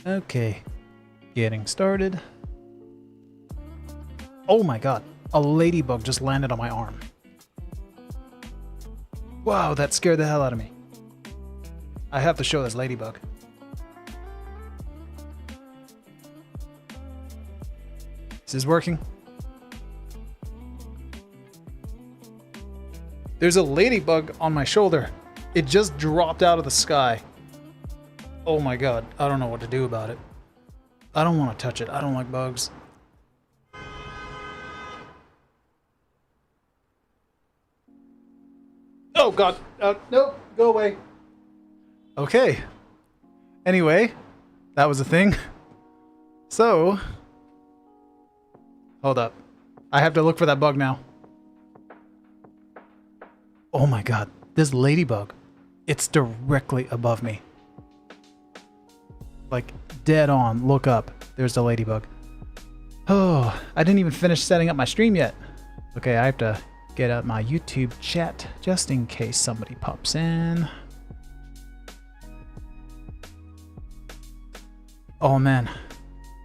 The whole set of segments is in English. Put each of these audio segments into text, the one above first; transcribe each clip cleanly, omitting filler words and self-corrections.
Okay, getting started. Oh my god, a ladybug just landed on my arm. Wow, that scared the hell out of me. I have to show this ladybug. Is this working? There's a ladybug on my shoulder. It just dropped out of the sky. Oh my god, I don't know what to do about it. I don't want to touch it. I don't like bugs. Oh god, nope, go away. Okay. Anyway, that was a thing. So, hold up. I have to look for that bug now. Oh my god, this ladybug. It's directly above me. Like, dead on, look up. There's the ladybug. Oh, I didn't even finish setting up my stream yet. Okay, I have to get out my YouTube chat just in case somebody pops in. Oh man,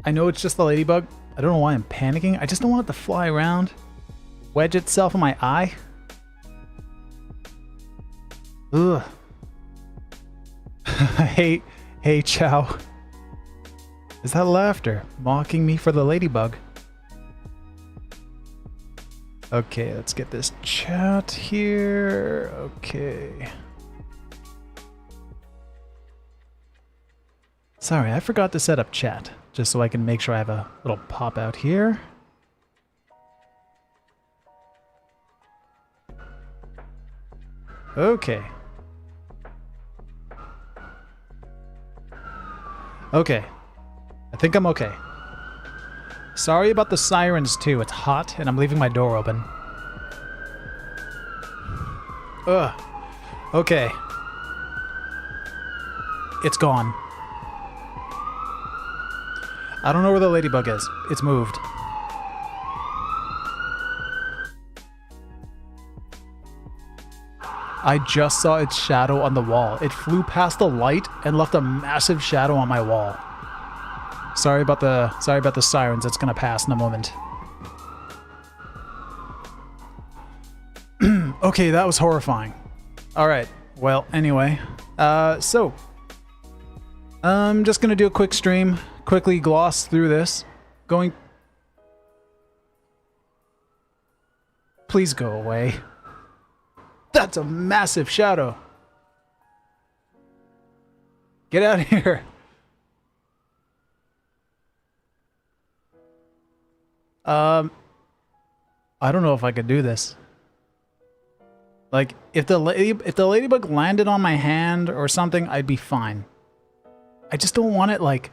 I know it's just the ladybug. I don't know why I'm panicking. I just don't want it to fly around, wedge itself in my eye. Ugh. Hey, Chow. Is that laughter mocking me for the ladybug? Okay, let's get this chat here. Okay. Sorry, I forgot to set up chat, just so I can make sure I have a little pop out here. Okay. Okay. I think I'm okay. Sorry about the sirens too. It's hot and I'm leaving my door open. Ugh. Okay. It's gone. I don't know where the ladybug is. It's moved. I just saw its shadow on the wall. It flew past the light and left a massive shadow on my wall. Sorry about the sirens. It's gonna pass in a moment. Okay, that was horrifying. All right. Well, anyway, so I'm just gonna do a quick stream, quickly gloss through this. Please go away. That's a massive shadow. Get out of here. I don't know if I could do this. Like, if the ladybug landed on my hand or something, I'd be fine. I just don't want it, like,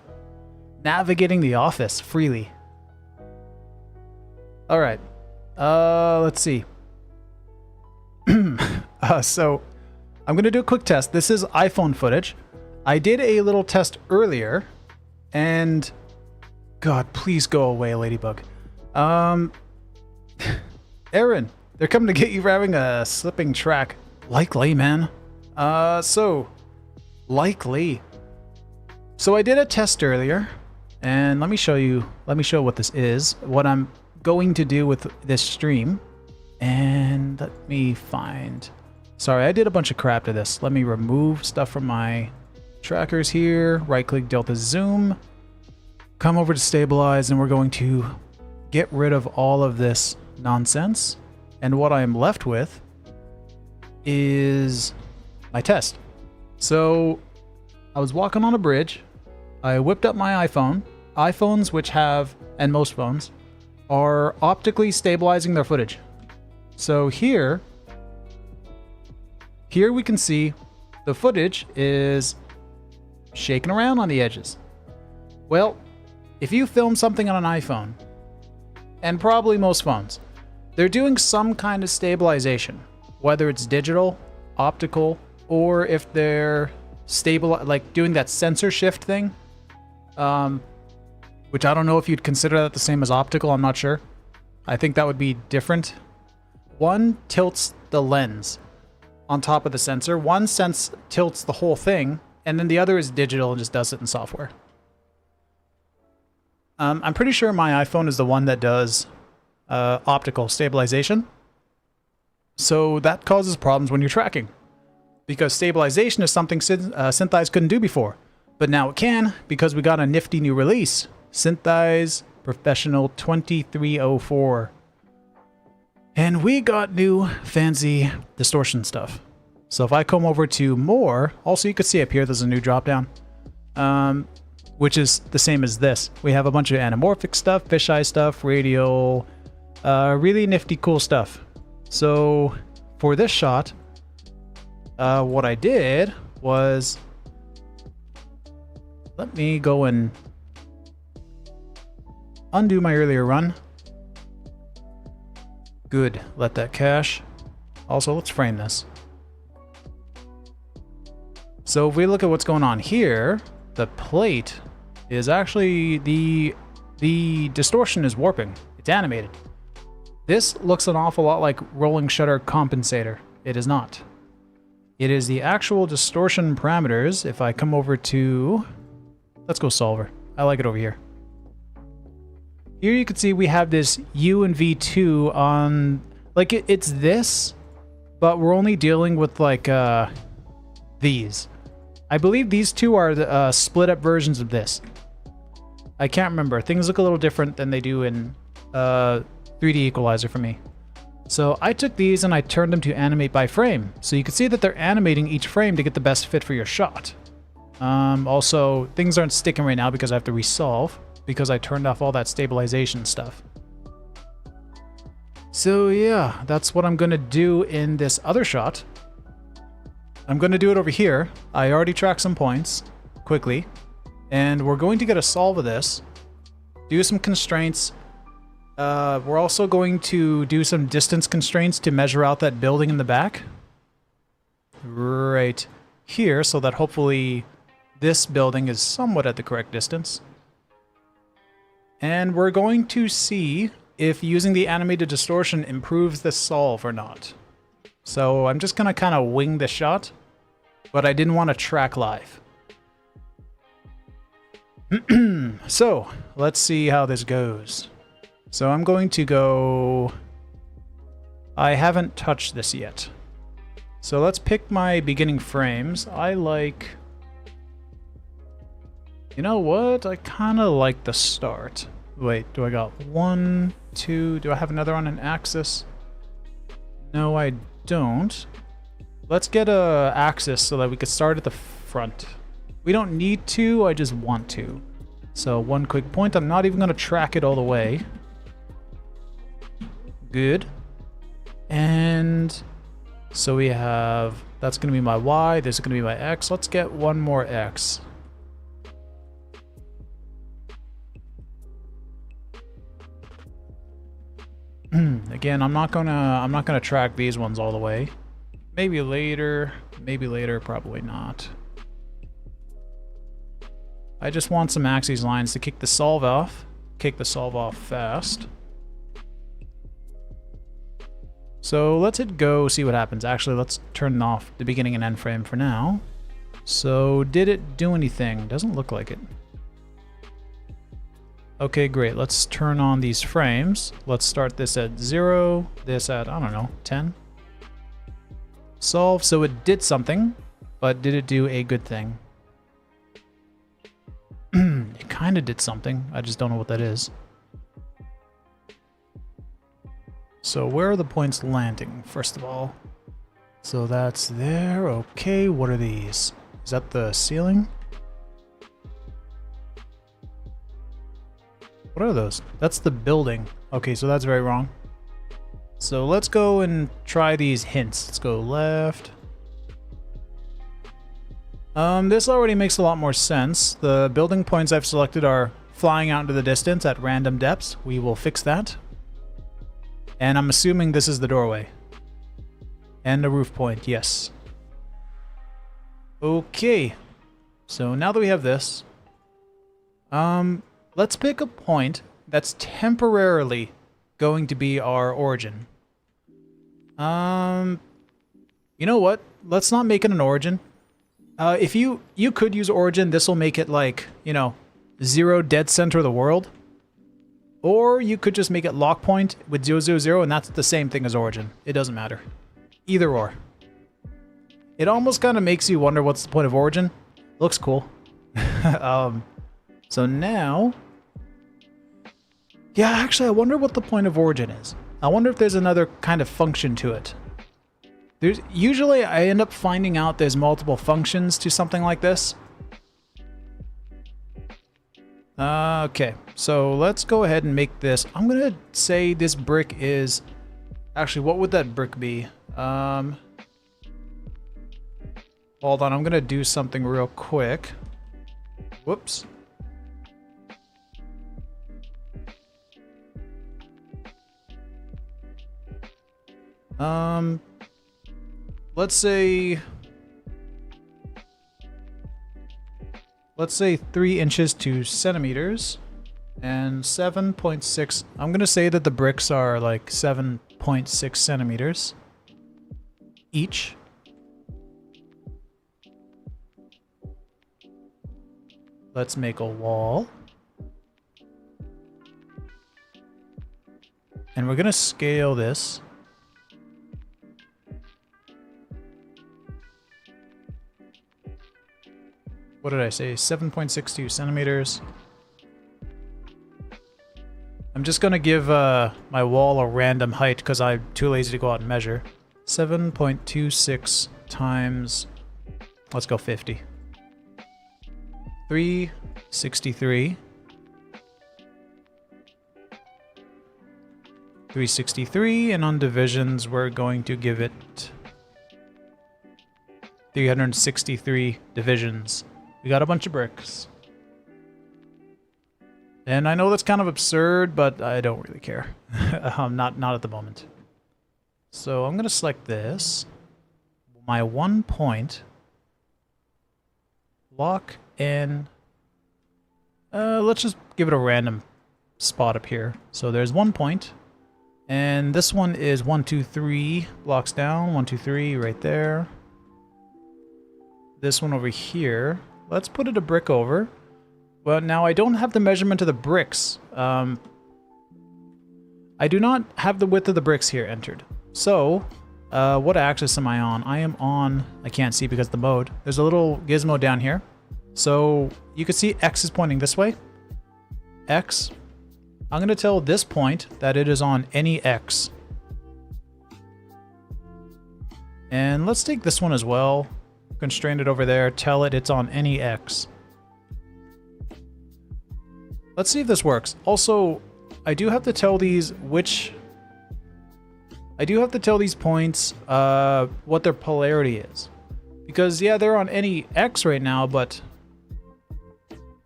navigating the office freely. Alright. Let's see. So, I'm gonna do a quick test. This is iPhone footage. I did a little test earlier, and... God, please go away, ladybug. Aaron, they're coming to get you for having a slipping track. Likely, man. Likely. So I did a test earlier, and let me show what this is, what I'm going to do with this stream. And let me find... Sorry, I did a bunch of crap to this. Let me remove stuff from my trackers here. Right-click, delta zoom. Come over to stabilize, and we're going to get rid of all of this nonsense. And what I am left with is my test. So I was walking on a bridge. I whipped up my iPhone. iPhones, which have, and most phones, are optically stabilizing their footage. So here we can see the footage is shaking around on the edges. Well, if you film something on an iPhone, and probably most phones, they're doing some kind of stabilization, whether it's digital, optical, or if they're like doing that sensor shift thing, which I don't know if you'd consider that the same as optical. I'm not sure. I think that would be different. One tilts the lens on top of the sensor. One tilts the whole thing, and then the other is digital and just does it in software. I'm pretty sure my iPhone is the one that does optical stabilization. So that causes problems when you're tracking. Because stabilization is something Syntheyes couldn't do before. But now it can, because we got a nifty new release. Syntheyes Professional 2304. And we got new fancy distortion stuff. So if I come over to more, also you could see up here there's a new drop down. Which is the same as this. We have a bunch of anamorphic stuff, fisheye stuff, radial, really nifty cool stuff. So for this shot, what I did was, let me go and undo my earlier run. Good, let that cache. Also, let's frame this. So if we look at what's going on here, the plate is actually the distortion is warping. It's animated. This looks an awful lot like rolling shutter compensator. It is not. It is the actual distortion parameters. If I come over to, let's go solver. I like it over here. Here you can see we have this U and V2 on, like it's this, but we're only dealing with like these. I believe these two are the split up versions of this. I can't remember. Things look a little different than they do in 3D Equalizer for me. So I took these and I turned them to animate by frame. So you can see that they're animating each frame to get the best fit for your shot. Also, things aren't sticking right now because I have to resolve, because I turned off all that stabilization stuff. So yeah, that's what I'm gonna do in this other shot. I'm gonna do it over here. I already tracked some points quickly, and we're going to get a solve of this, do some constraints. We're also going to do some distance constraints to measure out that building in the back right here, so that hopefully this building is somewhat at the correct distance. And we're going to see if using the animated distortion improves the solve or not. So I'm just gonna kind of wing the shot, but I didn't want to track live. So let's see how this goes. So I'm going to go, I haven't touched this yet. So let's pick my beginning frames. I like, you know what? I kind of like the start. Wait, do I got 1, 2, do I have another on an axis? No, I don't. Let's get a axis so that we could start at the front. We don't need to, I just want to. So one quick point, I'm not even going to track it all the way. Good. And so we have, that's going to be my Y, this is going to be my X. Let's get one more X. Again, I'm not gonna track these ones all the way. Maybe later, probably not. I just want some axes lines to kick the solve off fast. So let's hit go, see what happens. Actually, let's turn off the beginning and end frame for now. So did it do anything? Doesn't look like it. Okay, great. Let's turn on these frames. Let's start this at 0, this at, I don't know, 10. Solve, so it did something, but did it do a good thing? It kind of did something. I just don't know what that is. So where are the points landing, first of all? So that's there. Okay, what are these? Is that the ceiling? What are those? That's the building. Okay, so that's very wrong. So let's go and try these hints. Let's go left. This already makes a lot more sense. The building points I've selected are flying out into the distance at random depths. We will fix that. And I'm assuming this is the doorway. And the roof point, yes. Okay. So now that we have this, let's pick a point that's temporarily going to be our origin. You know what? Let's not make it an origin. If you could use origin, this will make it like, you know, 0 dead center of the world. Or you could just make it lock point with 000, and that's the same thing as origin. It doesn't matter. Either or. It almost kind of makes you wonder what's the point of origin. Looks cool. So now... Yeah, actually, I wonder what the point of origin is. I wonder if there's another kind of function to it. Usually I end up finding out there's multiple functions to something like this. Okay, so let's go ahead and make this. I'm gonna say this brick is... Actually, what would that brick be? Hold on, I'm gonna do something real quick. Whoops. Let's say 3 inches to centimeters and 7.6. I'm gonna say that the bricks are like 7.6 centimeters each. Let's make a wall. And we're gonna scale this. What did I say? 7.62 centimeters. I'm just gonna give my wall a random height because I'm too lazy to go out and measure. 7.26 times, let's go 50. 363. 363, and on divisions we're going to give it 363 divisions. We got a bunch of bricks. And I know that's kind of absurd, but I don't really care. Not at the moment. So I'm going to select this. My 1 point. Lock in. Let's just give it a random spot up here. So there's 1 point. And this one is 1, 2, 3 blocks down. 1, 2, 3 right there. This one over here. Let's put it a brick over. Well, now I don't have the measurement of the bricks. I do not have the width of the bricks here entered. So, what axis am I on? I am on... I can't see because of the mode. There's a little gizmo down here. So, you can see X is pointing this way. X. I'm going to tell this point that it is on any X. And let's take this one as well. Constrain it over there, tell it it's on any X. Let's see if this works. Also, I do have to tell these which... I do have to tell these points what their polarity is. Because, yeah, they're on any X right now, but...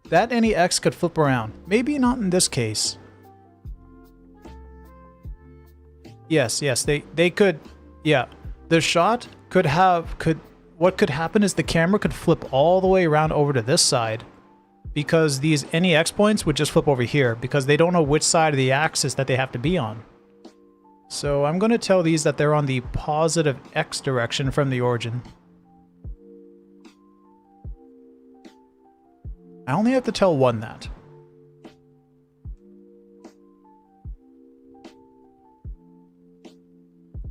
that any X could flip around. Maybe not in this case. Yes, they could... Yeah, the shot could have... What could happen is the camera could flip all the way around over to this side because these NEX points would just flip over here because they don't know which side of the axis that they have to be on. So I'm going to tell these that they're on the positive X direction from the origin. I only have to tell one that.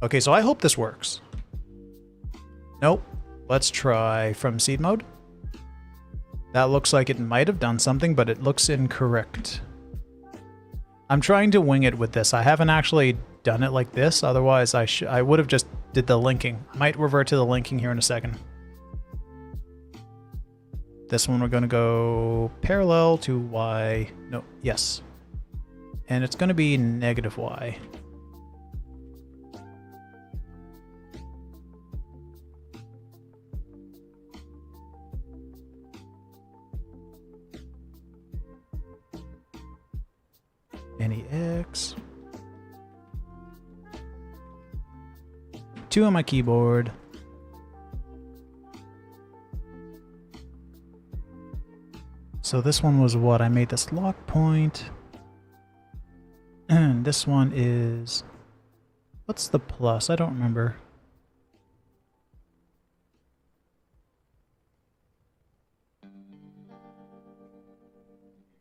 Okay, so I hope this works. Nope. Let's try from seed mode. That looks like it might have done something, but it looks incorrect. I'm trying to wing it with this. I haven't actually done it like this. Otherwise, I would have just did the linking. I might revert to the linking here in a second. This one we're going to go parallel to Y. No, yes. And it's going to be negative Y. NEX. 2 on my keyboard. So this one was what? I made this lock point. And this one is... what's the plus? I don't remember.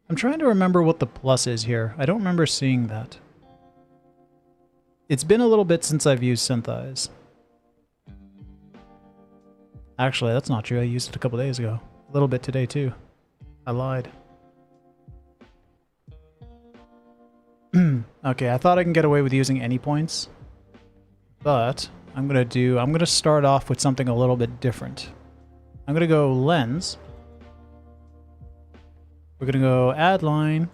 I'm trying to remember what the plus is here. I don't remember seeing that. It's been a little bit since I've used Syntheyes. Actually, that's not true. I used it a couple days ago. A little bit today, too. I lied. Okay, I thought I can get away with using any points. But I'm gonna start off with something a little bit different. I'm gonna go lens. We're gonna go add line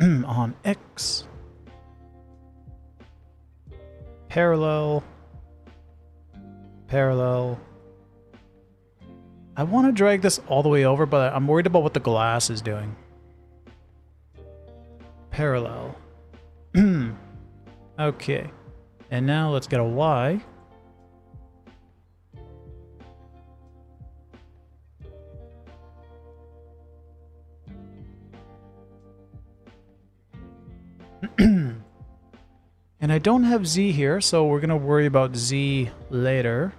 on X. Parallel. Parallel. I want to drag this all the way over, but I'm worried about what the glass is doing. Parallel. Okay. And now let's get a Y. And I don't have Z here, so we're going to worry about Z later.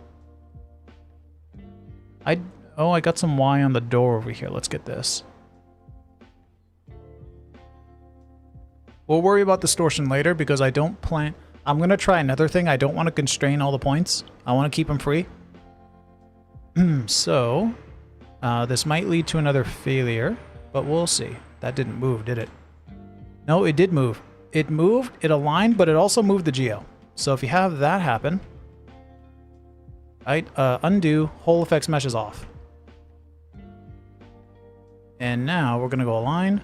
Oh, I got some Y on the door over here. Let's get this. We'll worry about distortion later because I don't plan... I'm going to try another thing. I don't want to constrain all the points. I want to keep them free. So, this might lead to another failure, but we'll see. That didn't move, did it? No, it did move. It moved, it aligned, but it also moved the geo. So if you have that happen, undo, whole effects mesh is off. And now we're going to go align.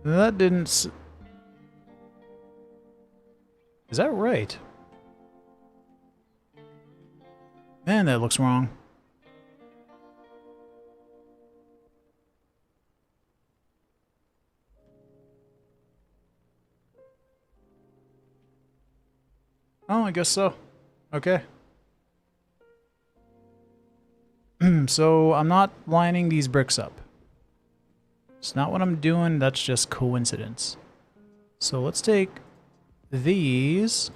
That didn't... Is that right? Man, that looks wrong. Oh, I guess so. Okay. So I'm not lining these bricks up. It's not what I'm doing, that's just coincidence. So let's take these.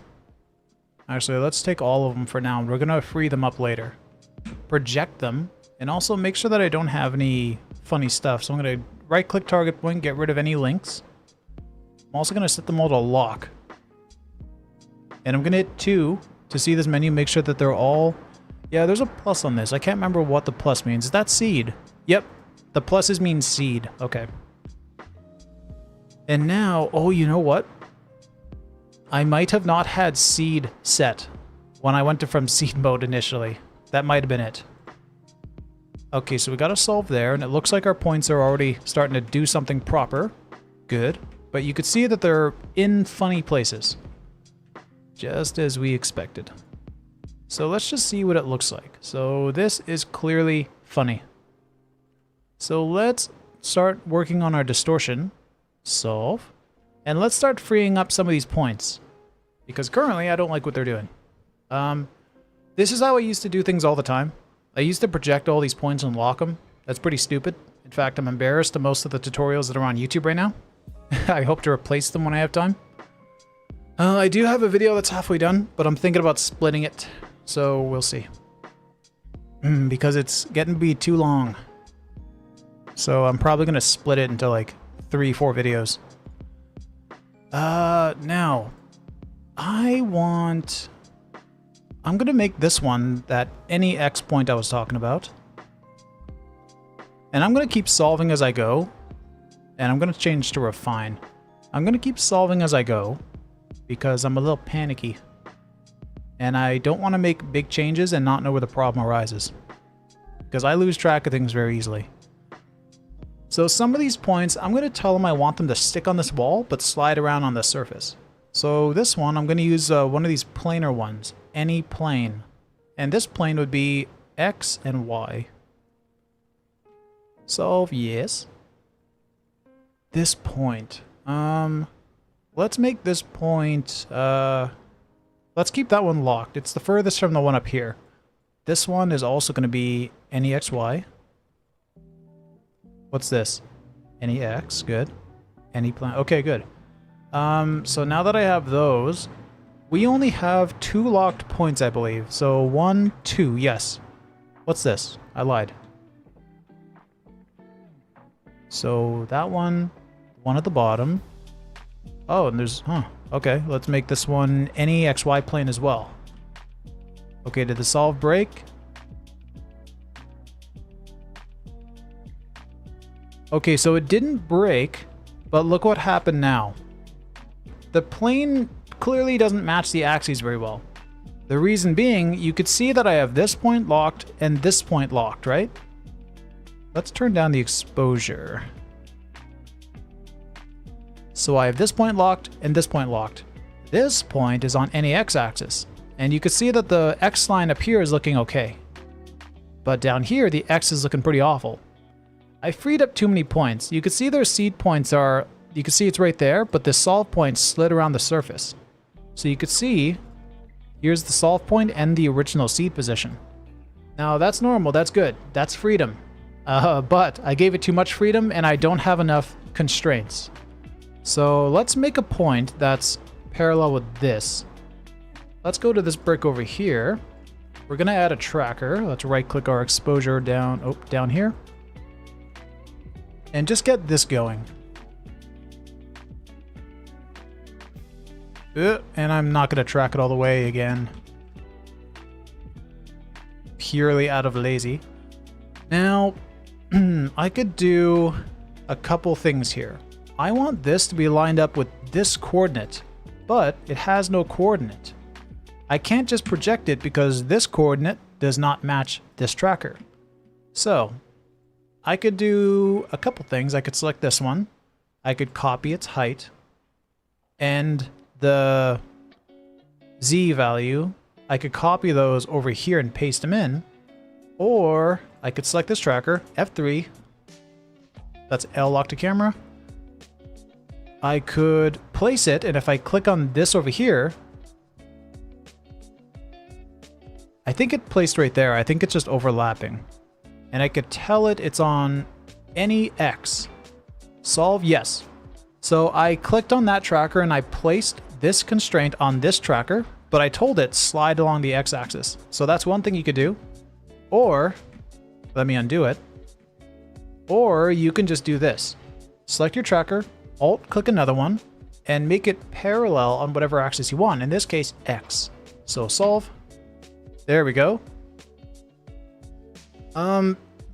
Actually, let's take all of them for now. We're going to free them up later. Project them, and also make sure that I don't have any funny stuff. So I'm going to right-click target point, get rid of any links. I'm also going to set them all to lock. And I'm going to hit 2 to see this menu, make sure that they're all... Yeah, there's a plus on this. I can't remember what the plus means. Is that seed? Yep. The pluses mean seed. Okay. And now... Oh, you know what? I might have not had seed set when I went to from seed mode initially. That might have been it. Okay, so we got to solve there, and it looks like our points are already starting to do something proper. Good. But you could see that they're in funny places. Just as we expected. So let's just see what it looks like. So this is clearly funny. So let's start working on our distortion. Solve. And let's start freeing up some of these points. Because currently I don't like what they're doing. This is how I used to do things all the time. I used to project all these points and lock them. That's pretty stupid. In fact, I'm embarrassed to most of the tutorials that are on YouTube right now. I hope to replace them when I have time. I do have a video that's halfway done, but I'm thinking about splitting it, so we'll see. Because it's getting to be too long. So I'm probably going to split it into like 3-4 videos. Now, I'm going to make this one that any X point I was talking about. And I'm going to keep solving as I go. And I'm going to change to refine. I'm going to keep solving as I go. Because I'm a little panicky. And I don't want to make big changes and not know where the problem arises. Because I lose track of things very easily. So some of these points, I'm going to tell them I want them to stick on this wall, but slide around on the surface. So this one, I'm going to use one of these planar ones. Any plane. And this plane would be X and Y. Solve, yes. This point. Let's make this point, let's keep that one locked. It's the furthest from the one up here. This one is also going to be any XY. What's this? Any X, good. Any plan, okay, good. So now that I have those, We only have 2 locked points, I believe. So 1, 2, yes. What's this? I lied. So that one at the bottom. Oh, and there's, okay, let's make this one any XY plane as well. Okay, did the solve break? Okay, so it didn't break, but look what happened now. The plane clearly doesn't match the axes very well. The reason being, you could see that I have this point locked and this point locked, right? Let's turn down the exposure. So I have this point locked and this point locked. This point is on any x-axis, and you can see that the x line up here is looking okay. But down here, the x is looking pretty awful. I freed up too many points. You can see their seed points are, you can see it's right there, but the solve point slid around the surface. So you could see, here's the solve point and the original seed position. Now that's normal, that's good, that's freedom. But I gave it too much freedom and I don't have enough constraints. So let's make a point that's parallel with this. Let's go to this brick over here. We're gonna add a tracker. Let's right click our exposure down, down here. And just get this going. And I'm not gonna track it all the way again. Purely out of lazy. Now, I could do a couple things here. I want this to be lined up with this coordinate, but it has no coordinate. I can't just project it because this coordinate does not match this tracker. So, I could do a couple things. I could select this one. I could copy its height and the Z value. I could copy those over here and paste them in. Or I could select this tracker, F3. That's L lock to camera. I could place it, and if I click on this over here, I think it placed right there. I think it's just overlapping. And I could tell it it's on any X. Solve, yes. So I clicked on that tracker and I placed this constraint on this tracker, but I told it slide along the X-axis. So that's one thing you could do. Or, let me undo it. Or you can just do this. Select your tracker, Alt, click another one, and make it parallel on whatever axis you want. In this case, X. So solve. There we go.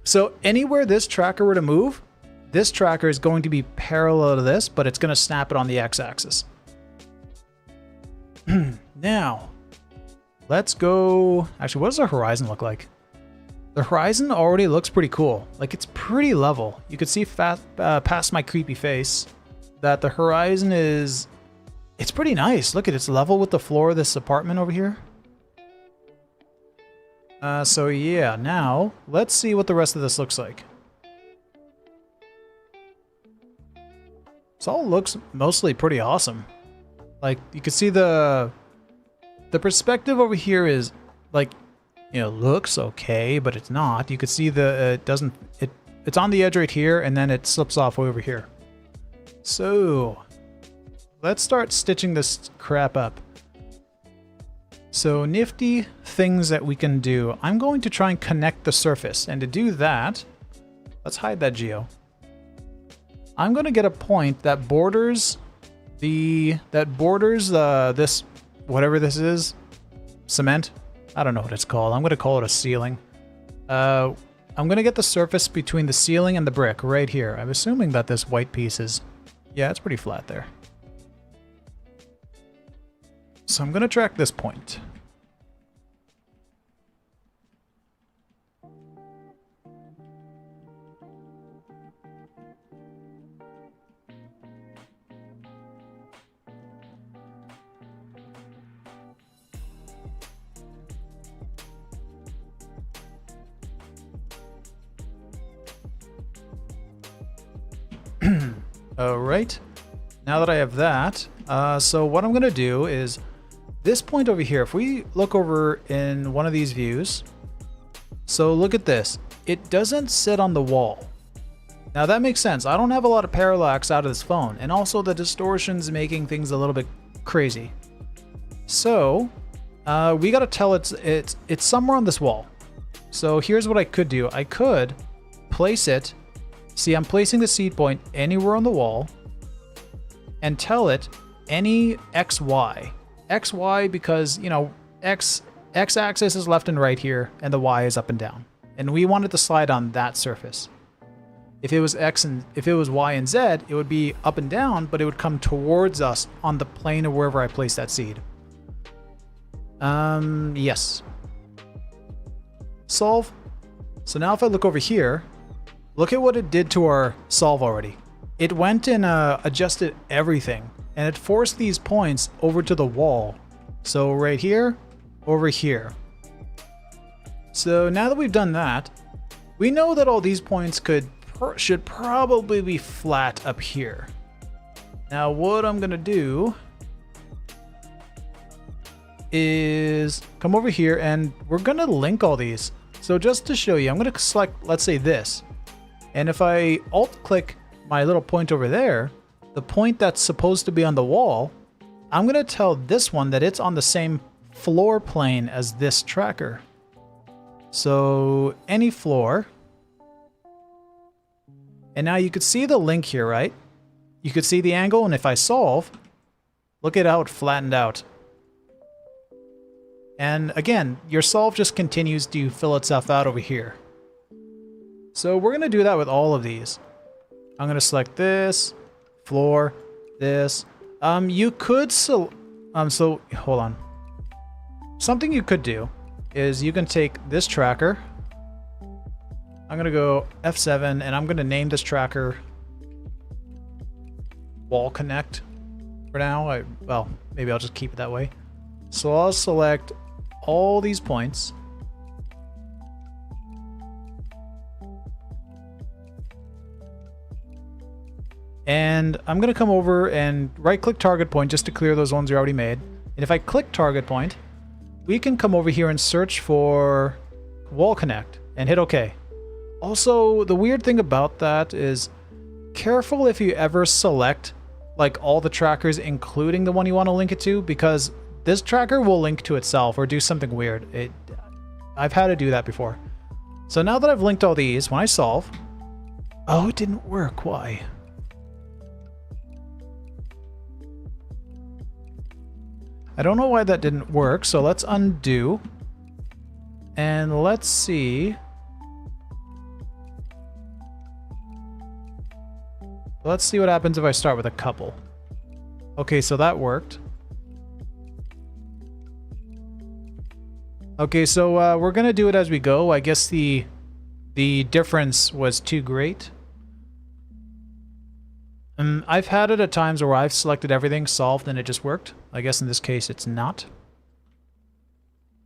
So anywhere this tracker were to move, this tracker is going to be parallel to this, but it's going to snap it on the X-axis. Now, let's go... Actually, what does the horizon look like? The horizon already looks pretty cool. Like, it's pretty level. You can see past my creepy face that the horizon is... It's pretty nice. Look at it. It's level with the floor of this apartment over here. So yeah, now let's see what the rest of this looks like. This all looks mostly pretty awesome. Like, you can see the perspective over here is like, you know, looks okay, but it's not. You can see it's on the edge right here, and then it slips off over here. So let's start stitching this crap up. So nifty things that we can do. I'm going to try and connect the surface, and to do that, let's hide that geo. I'm going to get a point that borders this, whatever this is, cement. I don't know what it's called. I'm going to call it a ceiling. I'm going to get the surface between the ceiling and the brick right here. I'm assuming that this white piece is, yeah, it's pretty flat there. So I'm going to track this point. All right. Now that I have that, so what I'm going to do is this point over here, if we look over in one of these views, so look at this. It doesn't sit on the wall. Now that makes sense. I don't have a lot of parallax out of this phone, and also the distortion's making things a little bit crazy. So we gotta tell it's somewhere on this wall. So here's what I could do. I could place it. See, I'm placing the seed point anywhere on the wall and tell it any XY. XY because, you know, X-axis is left and right here and the Y is up and down. And we wanted to slide on that surface. If it was if it was Y and Z, it would be up and down, but it would come towards us on the plane of wherever I place that seed. Yes. Solve. So now if I look over here, look at what it did to our solve already. It went and adjusted everything, and it forced these points over to the wall. So right here, over here. So now that we've done that, we know that all these points should probably be flat up here. Now what I'm gonna do is come over here and we're gonna link all these. So just to show you, I'm gonna select, let's say this. And if I alt click my little point over there, the point that's supposed to be on the wall, I'm gonna tell this one that it's on the same floor plane as this tracker. So any floor. And now you could see the link here, right? You could see the angle, and if I solve, look at how it flattened out. And again, your solve just continues to fill itself out over here. So we're gonna do that with all of these. I'm gonna select this, floor, this. You could so hold on. Something you could do is you can take this tracker. I'm gonna go F7 and I'm gonna name this tracker Wall Connect for now. Well, maybe I'll just keep it that way. So I'll select all these points. And I'm gonna come over and right click target point just to clear those ones we already made. And if I click target point, we can come over here and search for Wall Connect and hit OK. Also, the weird thing about that is careful if you ever select like all the trackers, including the one you want to link it to, because this tracker will link to itself or do something weird. I've had to do that before. So now that I've linked all these, when I solve, oh, it didn't work. Why? I don't know why that didn't work, so let's undo. And let's see. Let's see what happens if I start with a couple. Okay, so that worked. Okay, so we're gonna do it as we go. I guess the difference was too great. I've had it at times where I've selected everything, solved, and it just worked. I guess in this case it's not.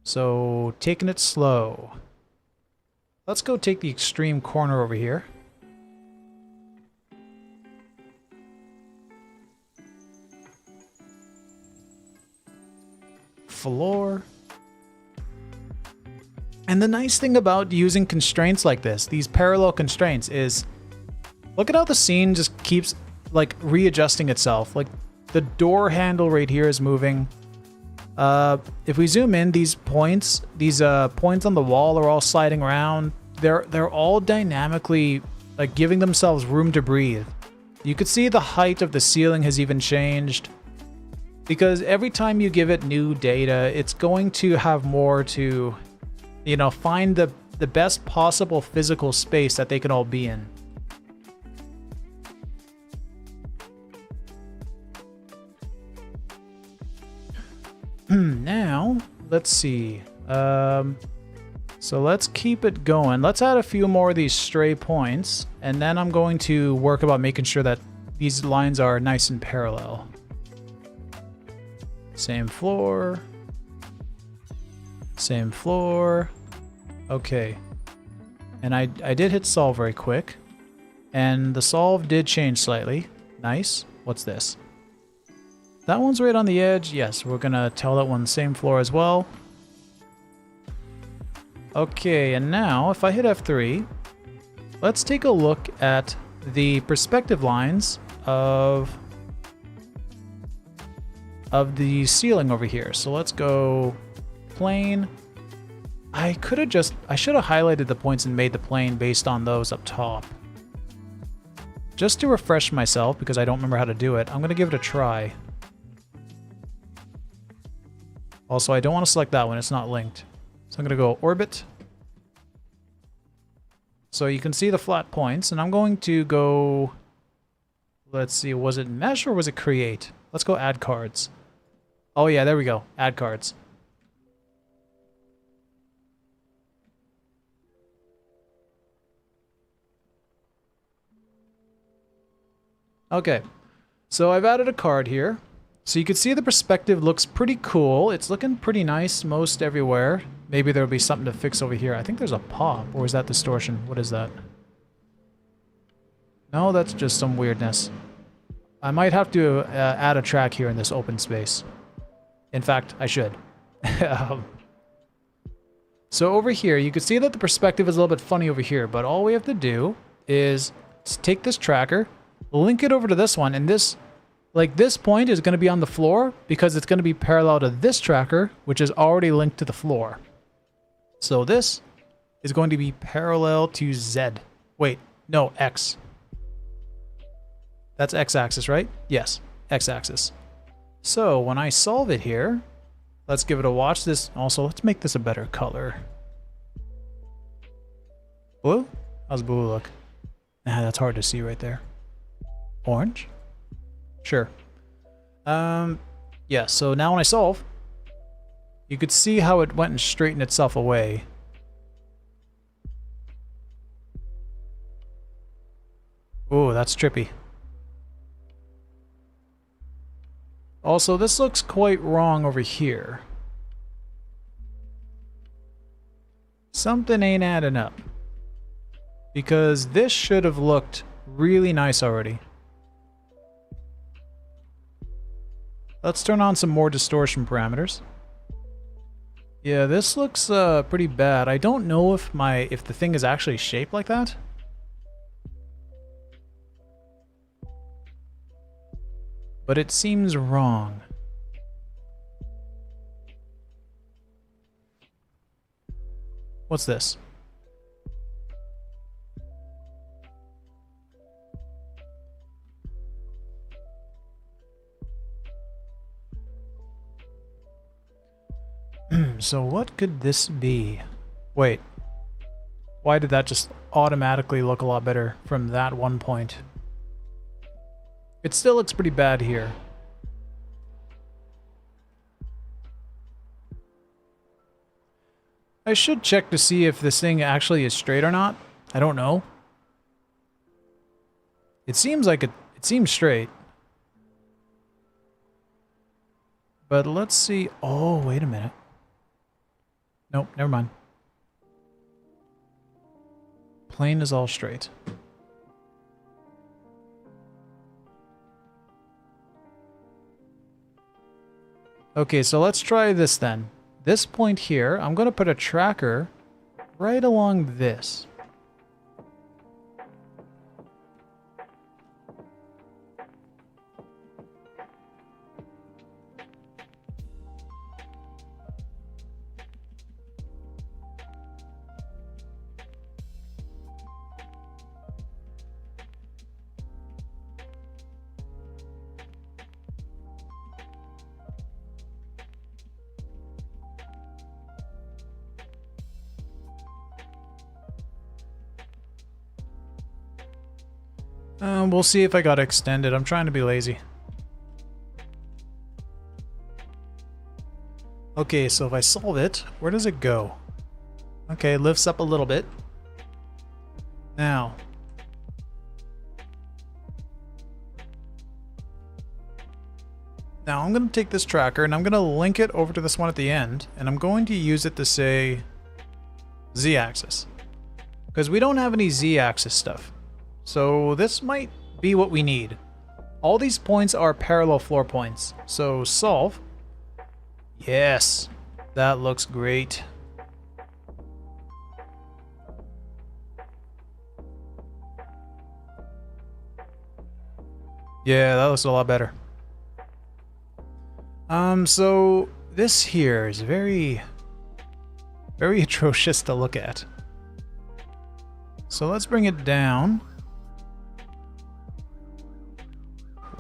So, taking it slow. Let's go take the extreme corner over here. Floor. And the nice thing about using constraints like this, these parallel constraints, is look at how the scene just keeps like readjusting itself. Like the door handle right here is moving. If we zoom in, these points on the wall are all sliding around. They're all dynamically like giving themselves room to breathe. You could see the height of the ceiling has even changed, because every time you give it new data, it's going to have more to, you know, find the best possible physical space that they can all be in. Now, let's see. So let's keep it going. Let's add a few more of these stray points, and then I'm going to work about making sure that these lines are nice and parallel. Same floor. Same floor. Okay. And I did hit solve very quick. And the solve did change slightly. Nice. What's this? That one's right on the edge. Yes, we're gonna tell that one same floor as well. Okay, and now if I hit F3, let's take a look at the perspective lines of of the ceiling over here. So let's go plane. I should have highlighted the points and made the plane based on those up top. Just to refresh myself, because I don't remember how to do it, I'm going to give it a try. Also, I don't want to select that one, it's not linked. So I'm going to go orbit. So you can see the flat points, and I'm going to go, let's see, was it mesh or was it create? Let's go add cards. Oh yeah, there we go, add cards. Okay, so I've added a card here. So you can see the perspective looks pretty cool. It's looking pretty nice most everywhere. Maybe there'll be something to fix over here. I think there's a pop, or is that distortion? What is that? No, that's just some weirdness. I might have to add a track here in this open space. In fact, I should. So over here, you can see that the perspective is a little bit funny over here, but all we have to do is take this tracker, link it over to this one, and this, like this point is going to be on the floor because it's going to be parallel to this tracker, which is already linked to the floor. So this is going to be parallel to Z. Wait, no, X. That's X-axis, right? Yes, X-axis. So when I solve it here, let's give it a watch. This also, let's make this a better color. Blue? How's blue look? Nah, that's hard to see right there. Orange? Sure. Yeah, so now when I solve, you could see how it went and straightened itself away. Ooh, that's trippy. Also, this looks quite wrong over here. Something ain't adding up. Because this should have looked really nice already. Let's turn on some more distortion parameters. Yeah, this looks pretty bad. I don't know if the thing is actually shaped like that. But it seems wrong. What's this? So what could this be? Wait. Why did that just automatically look a lot better from that one point? It still looks pretty bad here. I should check to see if this thing actually is straight or not. I don't know. It seems like it seems straight. But let's see. Oh, wait a minute. Nope, never mind. Plane is all straight. Okay, so let's try this then. This point here, I'm going to put a tracker right along this. We'll see if I got extended. I'm trying to be lazy. Okay, so if I solve it, where does it go? Okay, it lifts up a little bit. Now. Now I'm going to take this tracker and I'm going to link it over to this one at the end. And I'm going to use it to say Z-axis. Because we don't have any Z-axis stuff. So this might be what we need. All these points are parallel floor points. So solve. Yes, that looks great. Yeah, that looks a lot better. So this here is very atrocious to look at. So let's bring it down.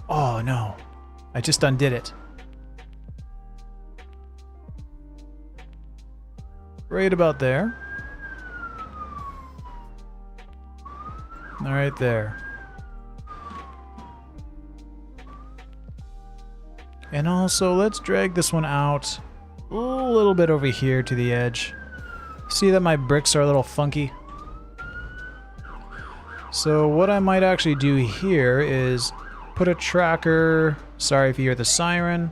Oh no, I just undid it. Right about there. All right there. And also, let's drag this one out a little bit over here to the edge. See that my bricks are a little funky? So what I might actually do here is put a tracker. Sorry if you hear the siren.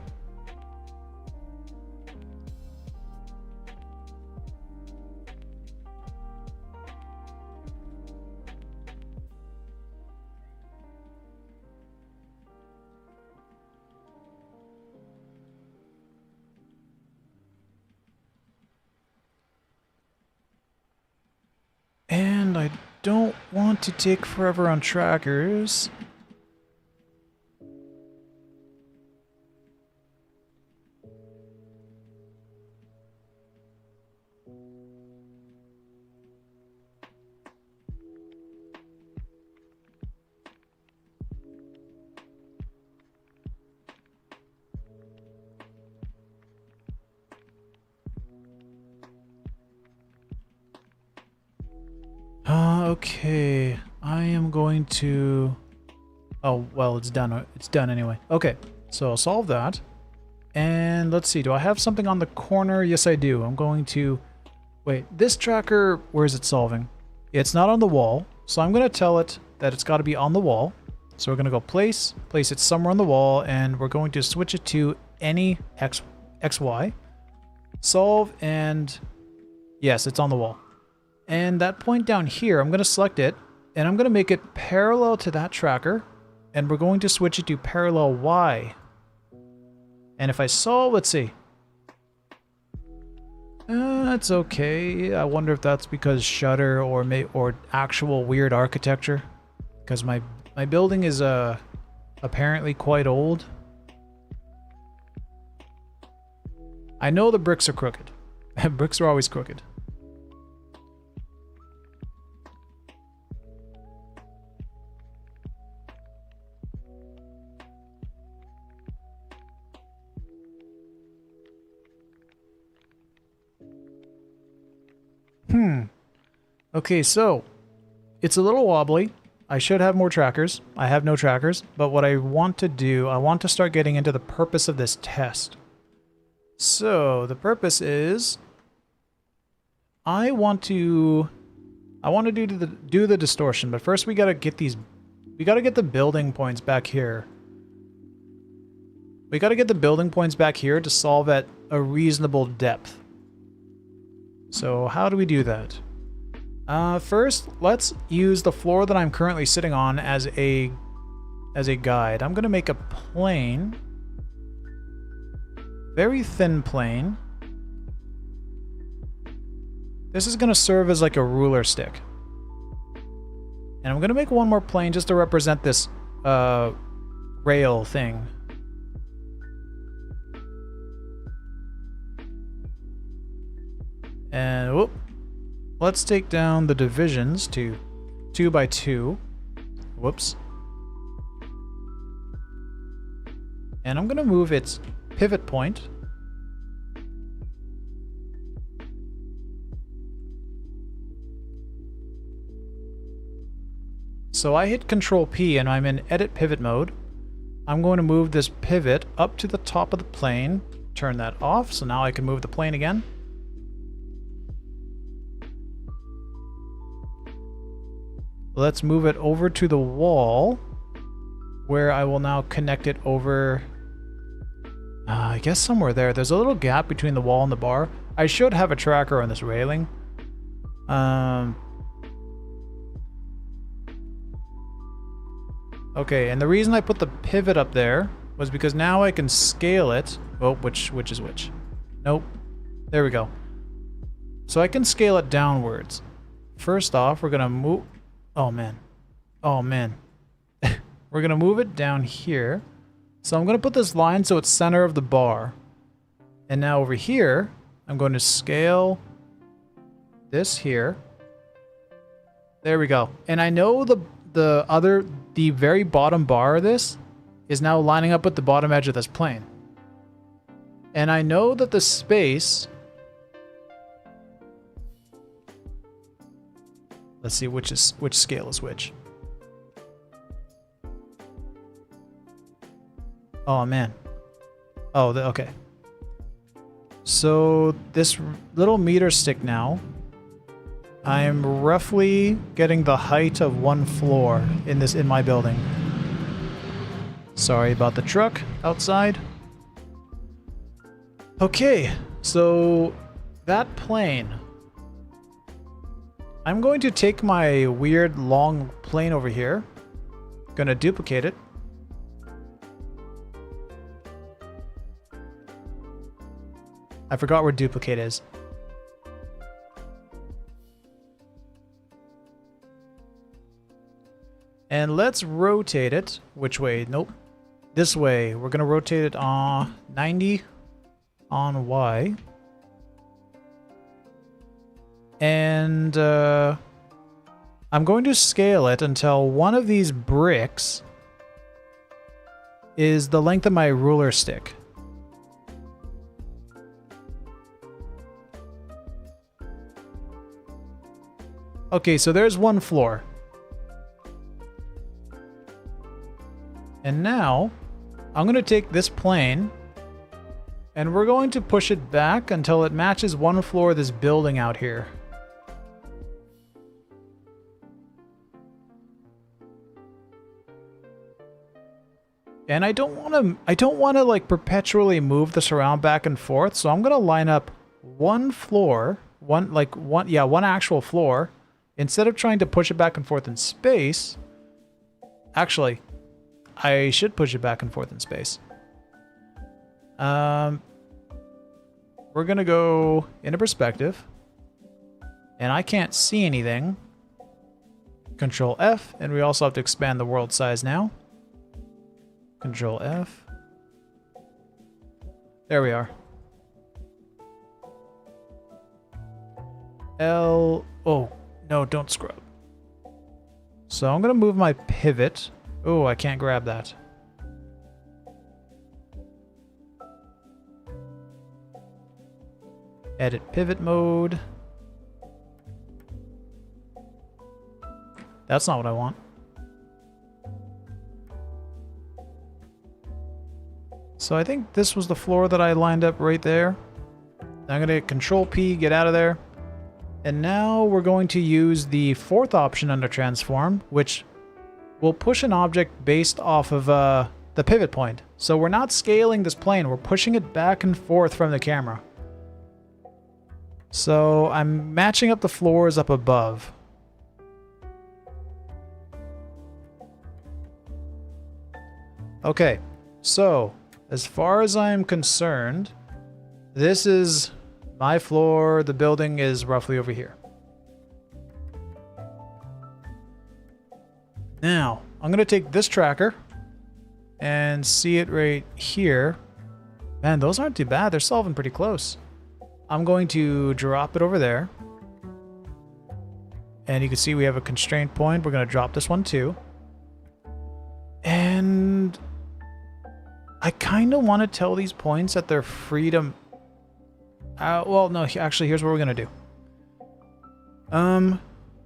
And I don't want to take forever on trackers. Okay, I am going to... Oh, well, it's done. It's done anyway. Okay, so I'll solve that. And let's see, do I have something on the corner? Yes, I do. I'm going to... Wait, this tracker, where is it solving? It's not on the wall, so I'm going to tell it that it's got to be on the wall. So we're going to go place it somewhere on the wall, and we're going to switch it to any XY. Solve, and yes, it's on the wall. And that point down here, I'm going to select it, and I'm going to make it parallel to that tracker, and we're going to switch it to parallel Y. And if I solve, let's see. That's okay. I wonder if that's because shutter or actual weird architecture, because my building is apparently quite old. I know the bricks are crooked. Bricks are always crooked. Okay, so it's a little wobbly. I should have more trackers. I have no trackers, but what I want to do, I want to start getting into the purpose of this test. So the purpose is I want to do the distortion, but first we got to get the building points back here. We got to get the building points back here to solve at a reasonable depth. So how do we do that? First, let's use the floor that I'm currently sitting on as a guide. I'm going to make a plane. Very thin plane. This is going to serve as like a ruler stick. And I'm going to make one more plane just to represent this rail thing. And whoop. Let's take down the divisions to 2 by 2. Whoops. And I'm going to move its pivot point. So I hit Control P and I'm in Edit Pivot mode. I'm going to move this pivot up to the top of the plane. Turn that off, so now I can move the plane again. Let's move it over to the wall, where I will now connect it over, I guess somewhere there. There's a little gap between the wall and the bar. I should have a tracker on this railing. Okay, and the reason I put the pivot up there was because now I can scale it. Oh, which is which? Nope. There we go. So I can scale it downwards. First off, we're gonna move... Oh man. Oh man. We're gonna move it down here. So I'm going to put this line so it's center of the bar. And now over here, I'm going to scale this here. There we go. And I know the very bottom bar of this is now lining up with the bottom edge of this plane. And I know that the space... Let's see which scale is which. Oh man. Oh, okay. So this little meter stick now, I'm roughly getting the height of one floor in my building. Sorry about the truck outside. Okay, so that plane. I'm going to take my weird long plane over here. Gonna duplicate it. I forgot where duplicate is. And let's rotate it. Which way? Nope. This way. We're going to rotate it on 90 on Y. And I'm going to scale it until one of these bricks is the length of my ruler stick. Okay, so there's one floor. And now, I'm going to take this plane, and we're going to push it back until it matches one floor of this building out here. And I don't want to like perpetually move this around back and forth, so I'm going to line up one floor, one actual floor. Instead of trying to push it back and forth in space, actually, I should push it back and forth in space. We're going to go into perspective. And I can't see anything. Control F, and we also have to expand the world size now. Control F. There we are. L... Oh. No, don't scrub. So I'm going to move my pivot. Oh, I can't grab that. Edit pivot mode. That's not what I want. So I think this was the floor that I lined up right there. I'm going to hit Control P, get out of there. And now we're going to use the fourth option under transform, which will push an object based off of the pivot point. So we're not scaling this plane, we're pushing it back and forth from the camera. So I'm matching up the floors up above. Okay, so as far as I'm concerned, this is my floor, the building is roughly over here. Now, I'm going to take this tracker and see it right here. Man, those aren't too bad. They're solving pretty close. I'm going to drop it over there. And you can see we have a constraint point. We're going to drop this one too. And I kind of want to tell these points that they're freedom. Well, no, actually, here's what we're going to do.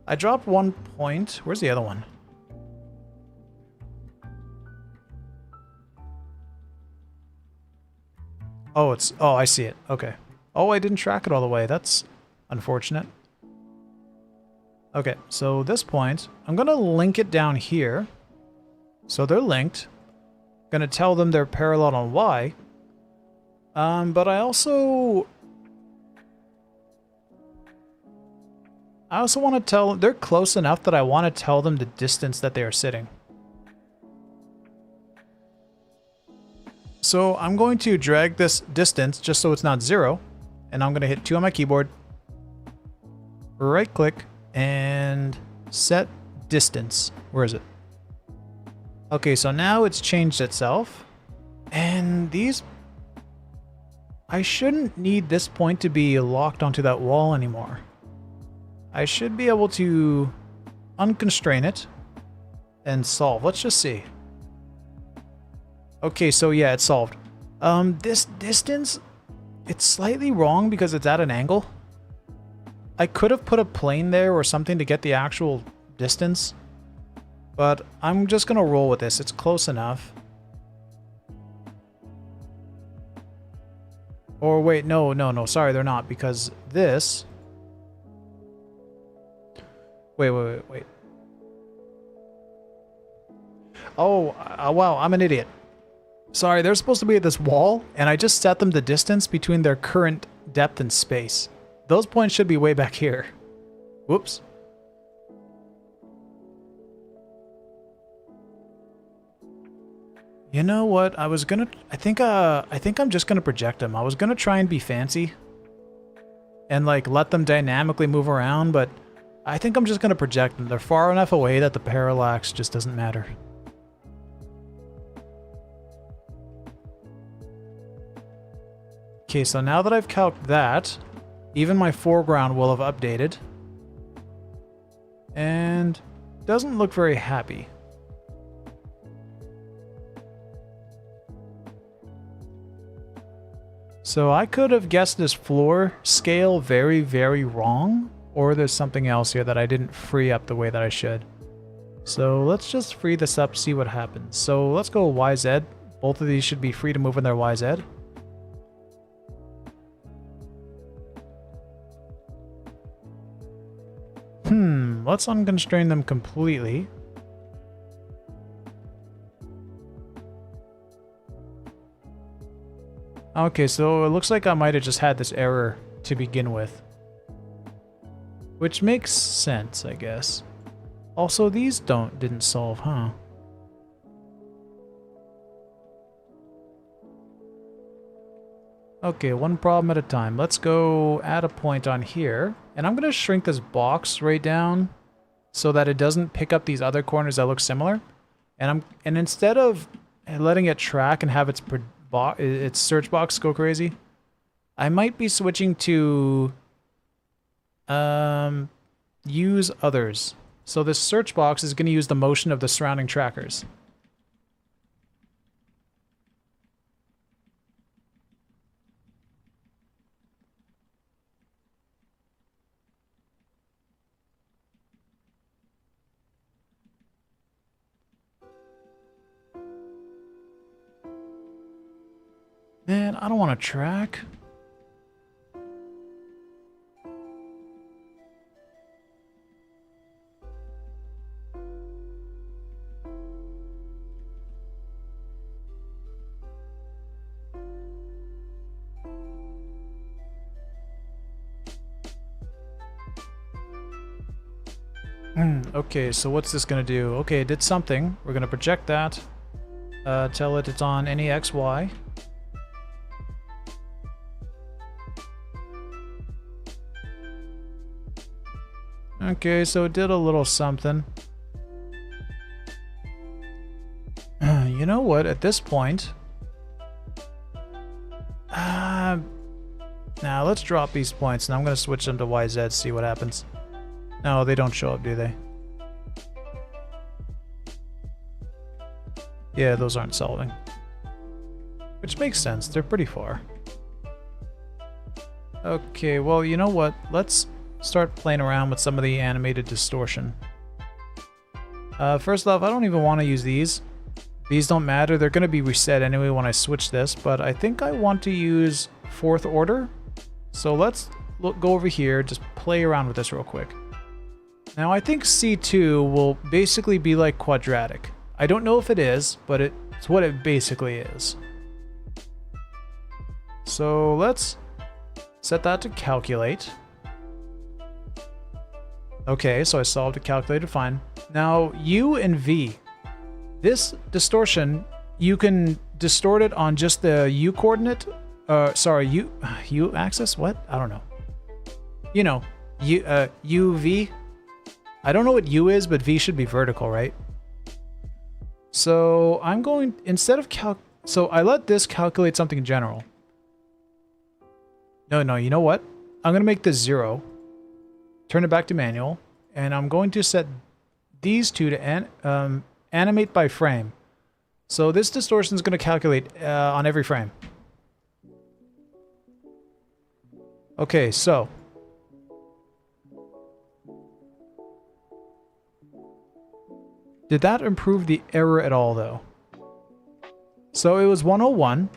I dropped one point. Where's the other one? Oh, oh, I see it. Okay. Oh, I didn't track it all the way. That's unfortunate. Okay, so this point, I'm going to link it down here. So they're linked. Going to tell them they're parallel on Y. But I also want to tell them they're close enough that I want to tell them the distance that they are sitting. So I'm going to drag this distance just so it's not 0. And I'm going to hit 2 on my keyboard. Right click and set distance. Where is it? Okay, so now it's changed itself. And these... I shouldn't need this point to be locked onto that wall anymore. I should be able to unconstrain it and solve. Let's just see. Okay, so yeah, it's solved. This distance, it's slightly wrong because it's at an angle. I could have put a plane there or something to get the actual distance, but I'm just gonna roll with this. It's close enough. Or wait, no, sorry, they're not, because this... Wait. Oh, wow, I'm an idiot. Sorry, they're supposed to be at this wall, and I just set them the distance between their current depth and space. Those points should be way back here. Whoops. You know what? I think I'm just gonna project them. I was gonna try and be fancy and like let them dynamically move around, but I think I'm just gonna project them. They're far enough away that the parallax just doesn't matter. Okay, so now that I've calced that, even my foreground will have updated. And doesn't look very happy. So I could have guessed this floor scale very, very wrong, or there's something else here that I didn't free up the way that I should. So let's just free this up, see what happens. So let's go YZ. Both of these should be free to move in their YZ. Let's unconstrain them completely. Okay, so it looks like I might have just had this error to begin with. Which makes sense, I guess. Also, these didn't solve, huh? Okay, one problem at a time. Let's go add a point on here. And I'm going to shrink this box right down so that it doesn't pick up these other corners that look similar. And instead of letting it track and have its search box go crazy, I might be switching to use others. So this search box is going to use the motion of the surrounding trackers. Man, I don't want to track. Okay, so what's this gonna do? Okay, it did something. We're gonna project that. Tell it it's on any XY. Okay, so it did a little something. You know what? At this point... now let's drop these points, and I'm going to switch them to YZ, see what happens. No, they don't show up, do they? Yeah, those aren't solving. Which makes sense, they're pretty far. Okay, well, you know what? Let's start playing around with some of the animated distortion. First off, I don't even want to use these. These don't matter, they're going to be reset anyway when I switch this, but I think I want to use fourth order. So let's go over here, just play around with this real quick. Now I think C2 will basically be like quadratic. I don't know if it is, but it's what it basically is. So let's set that to calculate. Okay, so I solved it, calculated, fine. Now U and V. This distortion, you can distort it on just the U coordinate. Sorry, U axis? What? I don't know. You know, UV. I don't know what U is, but V should be vertical, right? So I'm going, instead of So I let this calculate something general. No, you know what? I'm going to make this 0. Turn it back to manual. And I'm going to set these two to animate by frame. So this distortion is going to calculate on every frame. Okay, so. Did that improve the error at all, though? So it was 101.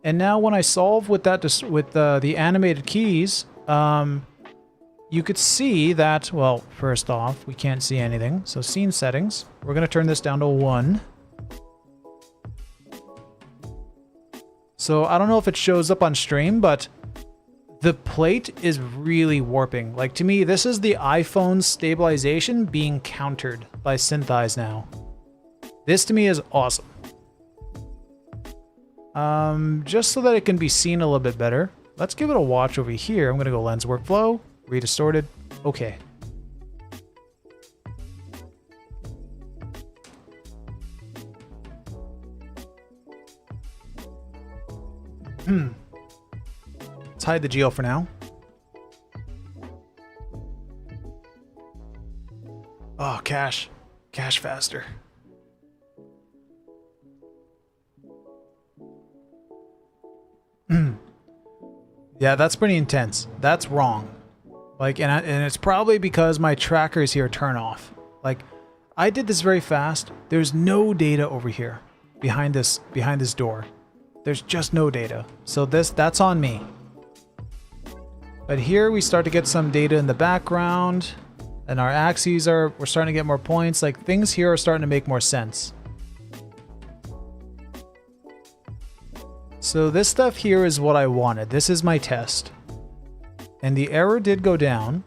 And now when I solve with that with the animated keys, you could see that, well, first off, we can't see anything. So scene settings, we're going to turn this down to 1. So I don't know if it shows up on stream, but the plate is really warping. Like, to me, this is the iPhone stabilization being countered by Syntheyes now. This to me is awesome. Just so that it can be seen a little bit better, let's give it a watch over here. I'm going to go lens workflow, redistorted. Okay. Let's hide the geo for now. Oh, cache. Cache faster. Yeah, that's pretty intense. That's wrong. Like, and it's probably because my trackers here turn off. Like, I did this very fast. There's no data over here behind this door. There's just no data. So that's on me. But here we start to get some data in the background, and our axes we're starting to get more points. Like, things here are starting to make more sense. So this stuff here is what I wanted. This is my test. And the error did go down.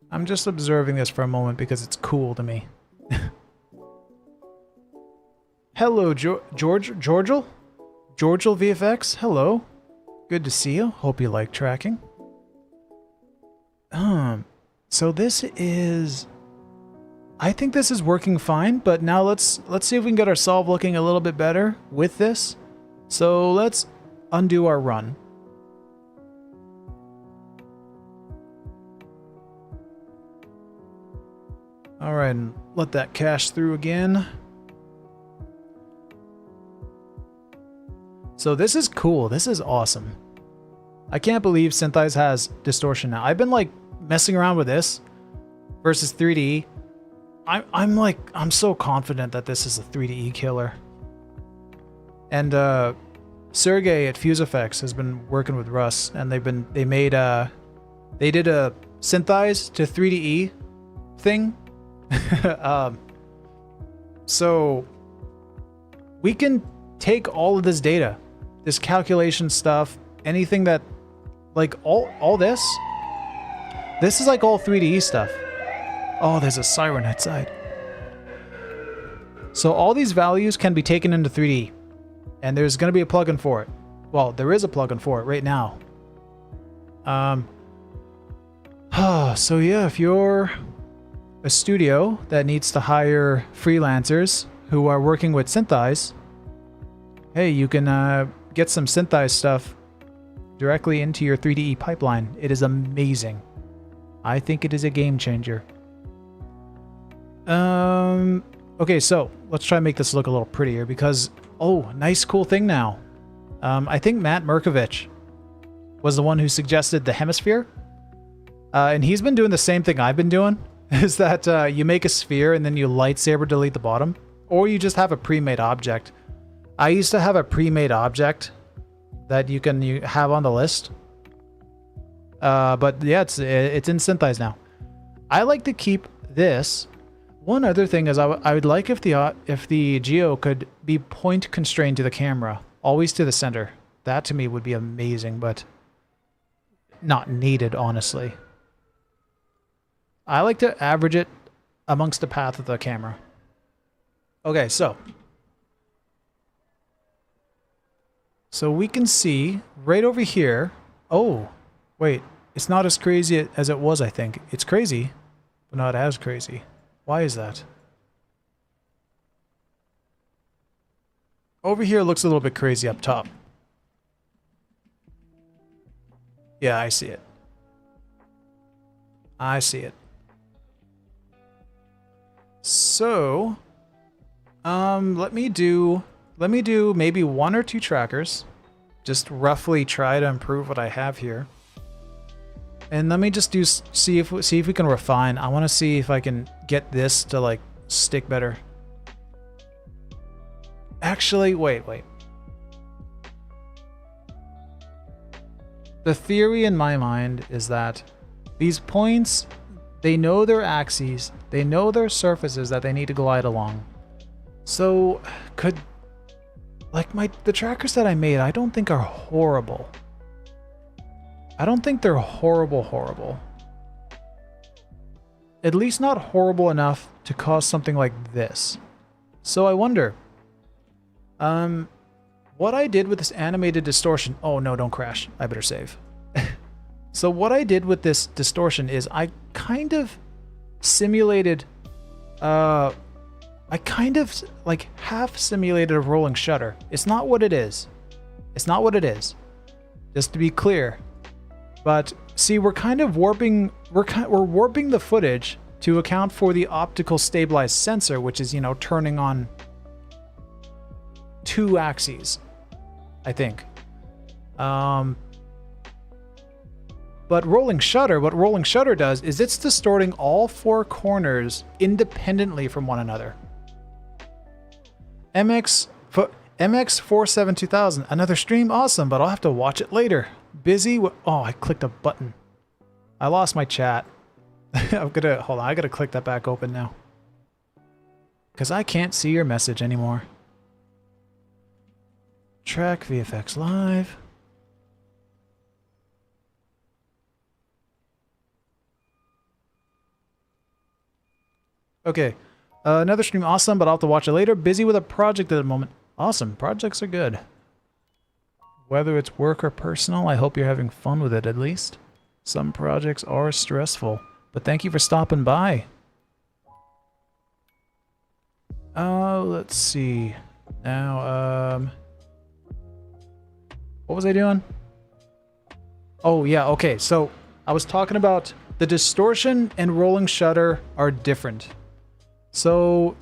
I'm just observing this for a moment because it's cool to me. Hello, Georgial VFX. Hello. Good to see you. Hope you like tracking. So this is... I think this is working fine, but now let's see if we can get our solve looking a little bit better with this. So let's undo our run. Alright, and let that cache through again. So this is cool. This is awesome. I can't believe Syntheyes has distortion now. I've been like messing around with this versus 3D. I'm so confident that this is a 3D killer. And Sergey at VFX has been working with Russ, and they did a Syntheyes to 3D thing. So we can take all of this data, this calculation stuff, anything that, like, all this is like all 3D stuff. Oh, there's a siren outside. So all these values can be taken into 3D, and there's going to be a plugin for it. Well, there is a plugin for it right now. So yeah, if you're a studio that needs to hire freelancers who are working with Syntheyes, hey, you can get some Syntheyes stuff directly into your 3D pipeline. It is amazing. I think it is a game changer. Okay, so let's try and make this look a little prettier because, oh, nice cool thing now. I think Matt Merkovich was the one who suggested the hemisphere. And he's been doing the same thing I've been doing, is that you make a sphere and then you lightsaber delete the bottom, or you just have a pre-made object. I used to have a pre-made object that you have on the list. But yeah, it's in Syntheyes now. I like to keep this. One other thing is I would like if the geo could be point constrained to the camera, always to the center. That to me would be amazing, but not needed, honestly. I like to average it amongst the path of the camera. Okay, so we can see right over here. Oh, Wait, it's not as crazy as it was, I think. It's crazy, but not as crazy. Why is that? Over here it looks a little bit crazy up top. Yeah, I see it. I see it. So, let me do maybe 1 or 2 trackers. Just roughly try to improve what I have here. And let me just see if we can refine. I want to see if I can get this to like stick better. Actually, wait. The theory in my mind is that these points, they know their axes, they know their surfaces that they need to glide along. So could, like the trackers that I made, I don't think are horrible. I don't think they're horrible. At least not horrible enough to cause something like this. So I wonder, what I did with this animated distortion... Oh no, don't crash. I better save. So what I did with this distortion is I kind of simulated... I kind of like half simulated a rolling shutter. It's not what it is. It's not what it is. Just to be clear. But see, we're kind of warping... We're warping the footage to account for the optical stabilized sensor, which is, you know, turning on 2 axes, I think. But rolling shutter, what rolling shutter does is it's distorting all 4 corners independently from one another. MX472,000, another stream, awesome, but I'll have to watch it later. Busy with... Oh, I clicked a button. I lost my chat. Hold on, I gotta click that back open now. Because I can't see your message anymore. Track VFX Live. Okay. Another stream, awesome, but I'll have to watch it later. Busy with a project at the moment. Awesome. Projects are good. Whether it's work or personal, I hope you're having fun with it at least. Some projects are stressful, but thank you for stopping by. Let's see. Now, what was I doing? Oh, yeah, okay. So I was talking about the distortion and rolling shutter are different. So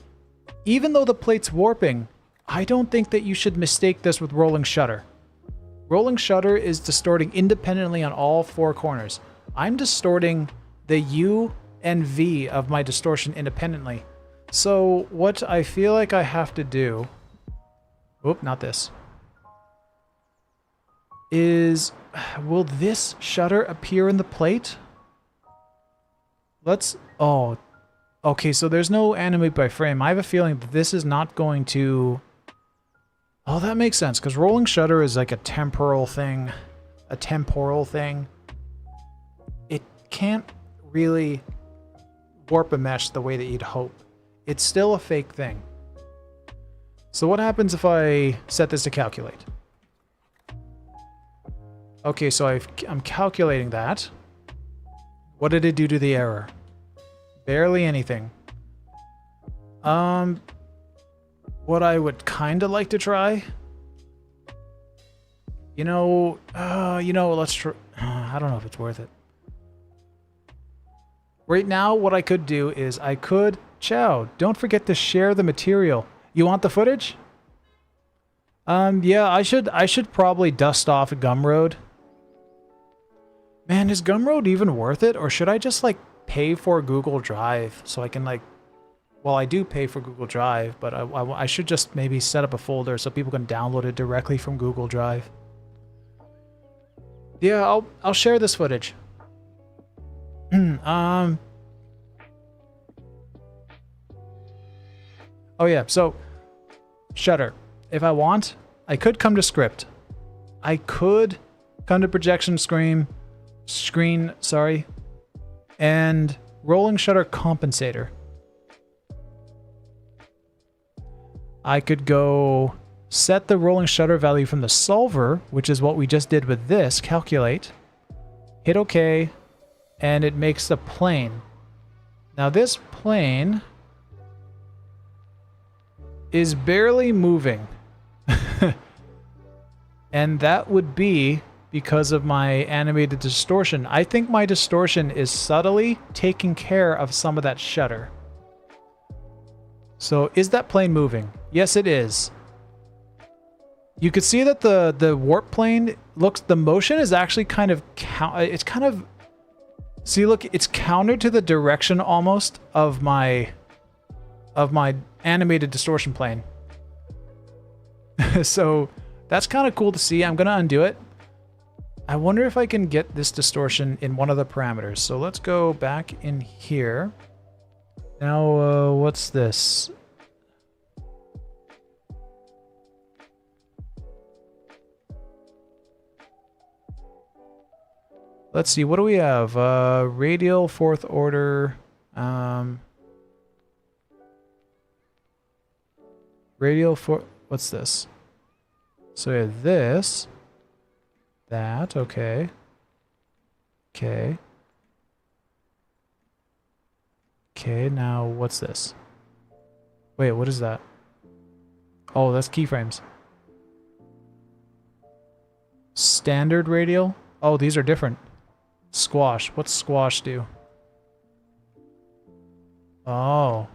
even though the plate's warping, I don't think that you should mistake this with rolling shutter. Rolling shutter is distorting independently on all 4 corners. I'm distorting the U and V of my distortion independently. So what I feel like I have to do... Oop, not this. Is... Will this shutter appear in the plate? Let's... Oh... Okay, so there's no animate by frame. I have a feeling that this is not going to... Oh, that makes sense, because rolling shutter is like a temporal thing. A temporal thing. It can't really warp a mesh the way that you'd hope. It's still a fake thing. So what happens if I set this to calculate? Okay, so I'm calculating that. What did it do to the error? Barely anything. What I would kind of like to try, let's try. I don't know if it's worth it. Right now, what I could do is I could... Chow, don't forget to share the material. You want the footage? Yeah, I should probably dust off Gumroad. Man, is Gumroad even worth it? Or should I just, like, pay for Google Drive so I can, like... Well, I do pay for Google Drive, but I should just maybe set up a folder so people can download it directly from Google Drive. Yeah, I'll share this footage. Oh yeah, so shutter. If I want, I could come to script. I could come to projection screen, sorry, and rolling shutter compensator. I could go set the rolling shutter value from the solver, which is what we just did with this, calculate, hit OK, and it makes the plane. Now this plane is barely moving. And that would be because of my animated distortion. I think my distortion is subtly taking care of some of that shutter. So is that plane moving? Yes, it is. You could see that the warp plane looks, the motion is actually kind of, it's kind of, see, look, it's counter to the direction almost of my animated distortion plane. So that's kind of cool to see. I'm going to undo it. I wonder if I can get this distortion in one of the parameters. So let's go back in here. Now, what's this? Let's see, what do we have? Radial fourth order. Radial fourth, what's this? So we have this, that, okay. Okay. Okay, now what's this? Wait, what is that? Oh, that's keyframes. Standard radial? Oh, these are different. Squash. What's squash do? Oh.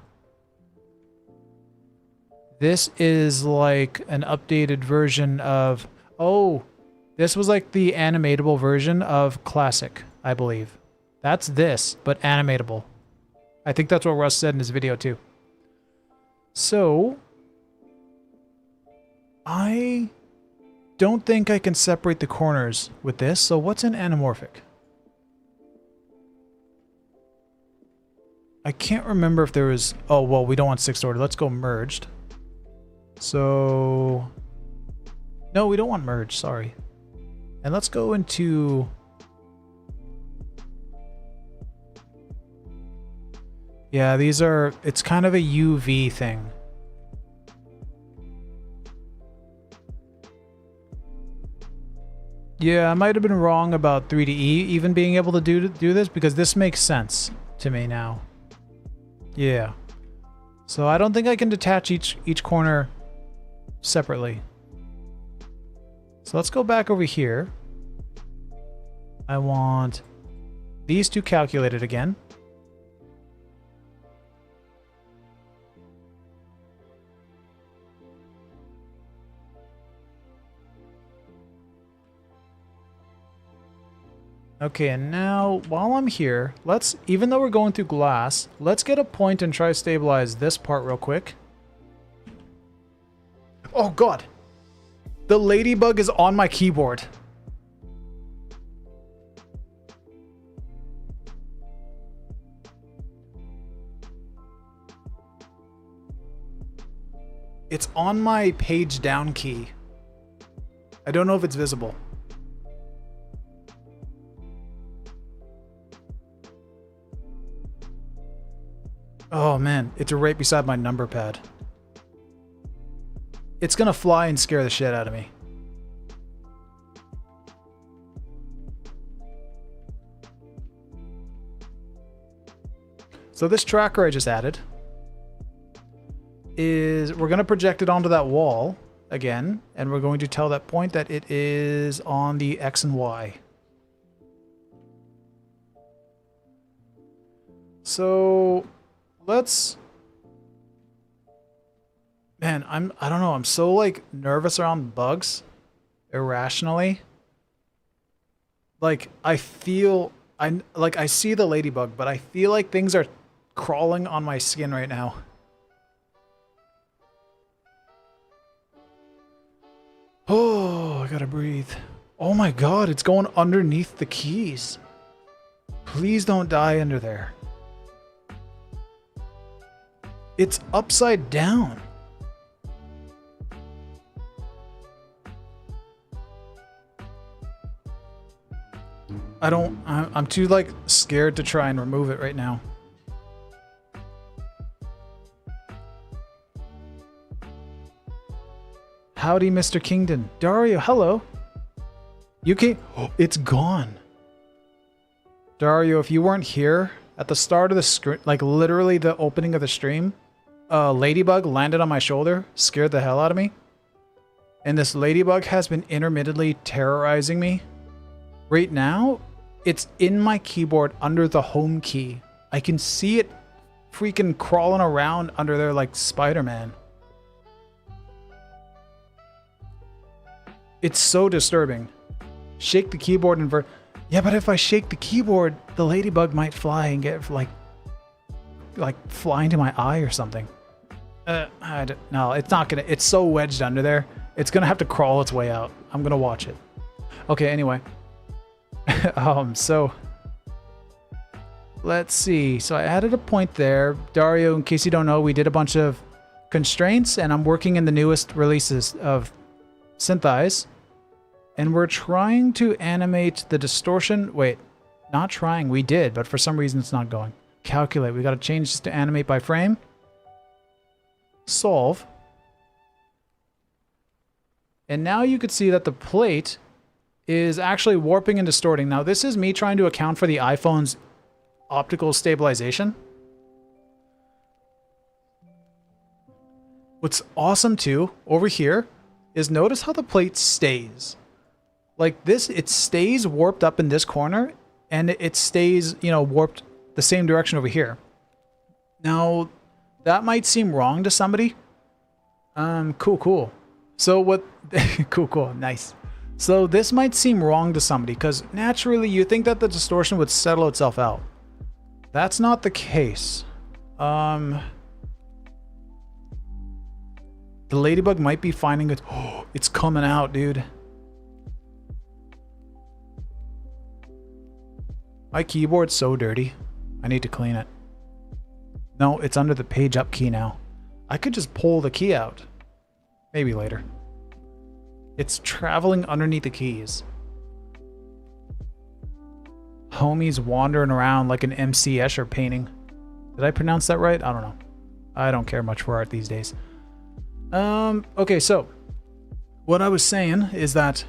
This is like an updated version of... Oh, this was like the animatable version of Classic, I believe. That's this, but animatable. I think that's what Russ said in his video too. So, I don't think I can separate the corners with this. So what's an anamorphic? I can't remember if there was... Oh, well, we don't want sixth order. Let's go merged. So... No, we don't want merge, sorry. And let's go into... Yeah, these are... It's kind of a UV thing. Yeah, I might have been wrong about 3DE even being able to do this, because this makes sense to me now. Yeah. So I don't think I can detach each corner separately. So let's go back over here. I want these two calculated again. Okay, and now while I'm here, let's, even though we're going through glass, let's get a point and try to stabilize this part real quick. Oh god! The ladybug is on my keyboard. It's on my page down key. I don't know if it's visible. Oh man, it's right beside my number pad. It's gonna fly and scare the shit out of me. So this tracker I just added is, we're gonna project it onto that wall again, and we're going to tell that point that it is on the X and Y. So let's... Man, I don't know, I'm so like nervous around bugs irrationally. Like I feel, I see the ladybug, but I feel like things are crawling on my skin right now. Oh, I gotta breathe. Oh my god, it's going underneath the keys. Please don't die under there. It's upside down. I'm too like scared to try and remove it right now. Howdy, Mr. Kingdon. Dario, hello. You can't... Oh, it's gone. Dario, if you weren't here at the start of the screen, like literally the opening of the stream, a ladybug landed on my shoulder, scared the hell out of me. And this ladybug has been intermittently terrorizing me. Right now, it's in my keyboard under the home key. I can see it freaking crawling around under there like Spider-Man. It's so disturbing. Shake the keyboard and yeah, but if I shake the keyboard, the ladybug might fly and get like fly into my eye or something. No, it's not gonna. It's so wedged under there. It's gonna have to crawl its way out. I'm gonna watch it. Okay, anyway. So let's see. So I added a point there. Dario, in case you don't know, we did a bunch of constraints, and I'm working in the newest releases of Syntheyes. And we're trying to animate the distortion. Wait, not trying. We did, but for some reason it's not going. Calculate. We got to change this to animate by frame. Solve. And now you could see that the plate is actually warping and distorting. Now this is me trying to account for the iPhone's optical stabilization. What's awesome too, over here, is notice how the plate stays. Like this, it stays warped up in this corner, and it stays, you know, warped the same direction over here. Now, that might seem wrong to somebody. Cool. So what, cool, nice. So this might seem wrong to somebody, because naturally you think that the distortion would settle itself out. That's not the case. The ladybug might be finding it. Oh, it's coming out, dude. My keyboard's so dirty. I need to clean it. No, it's under the page up key now. I could just pull the key out. Maybe later. It's traveling underneath the keys. Homie's wandering around like an MC Escher painting. Did I pronounce that right? I don't know. I don't care much for art these days. Okay, so what I was saying is that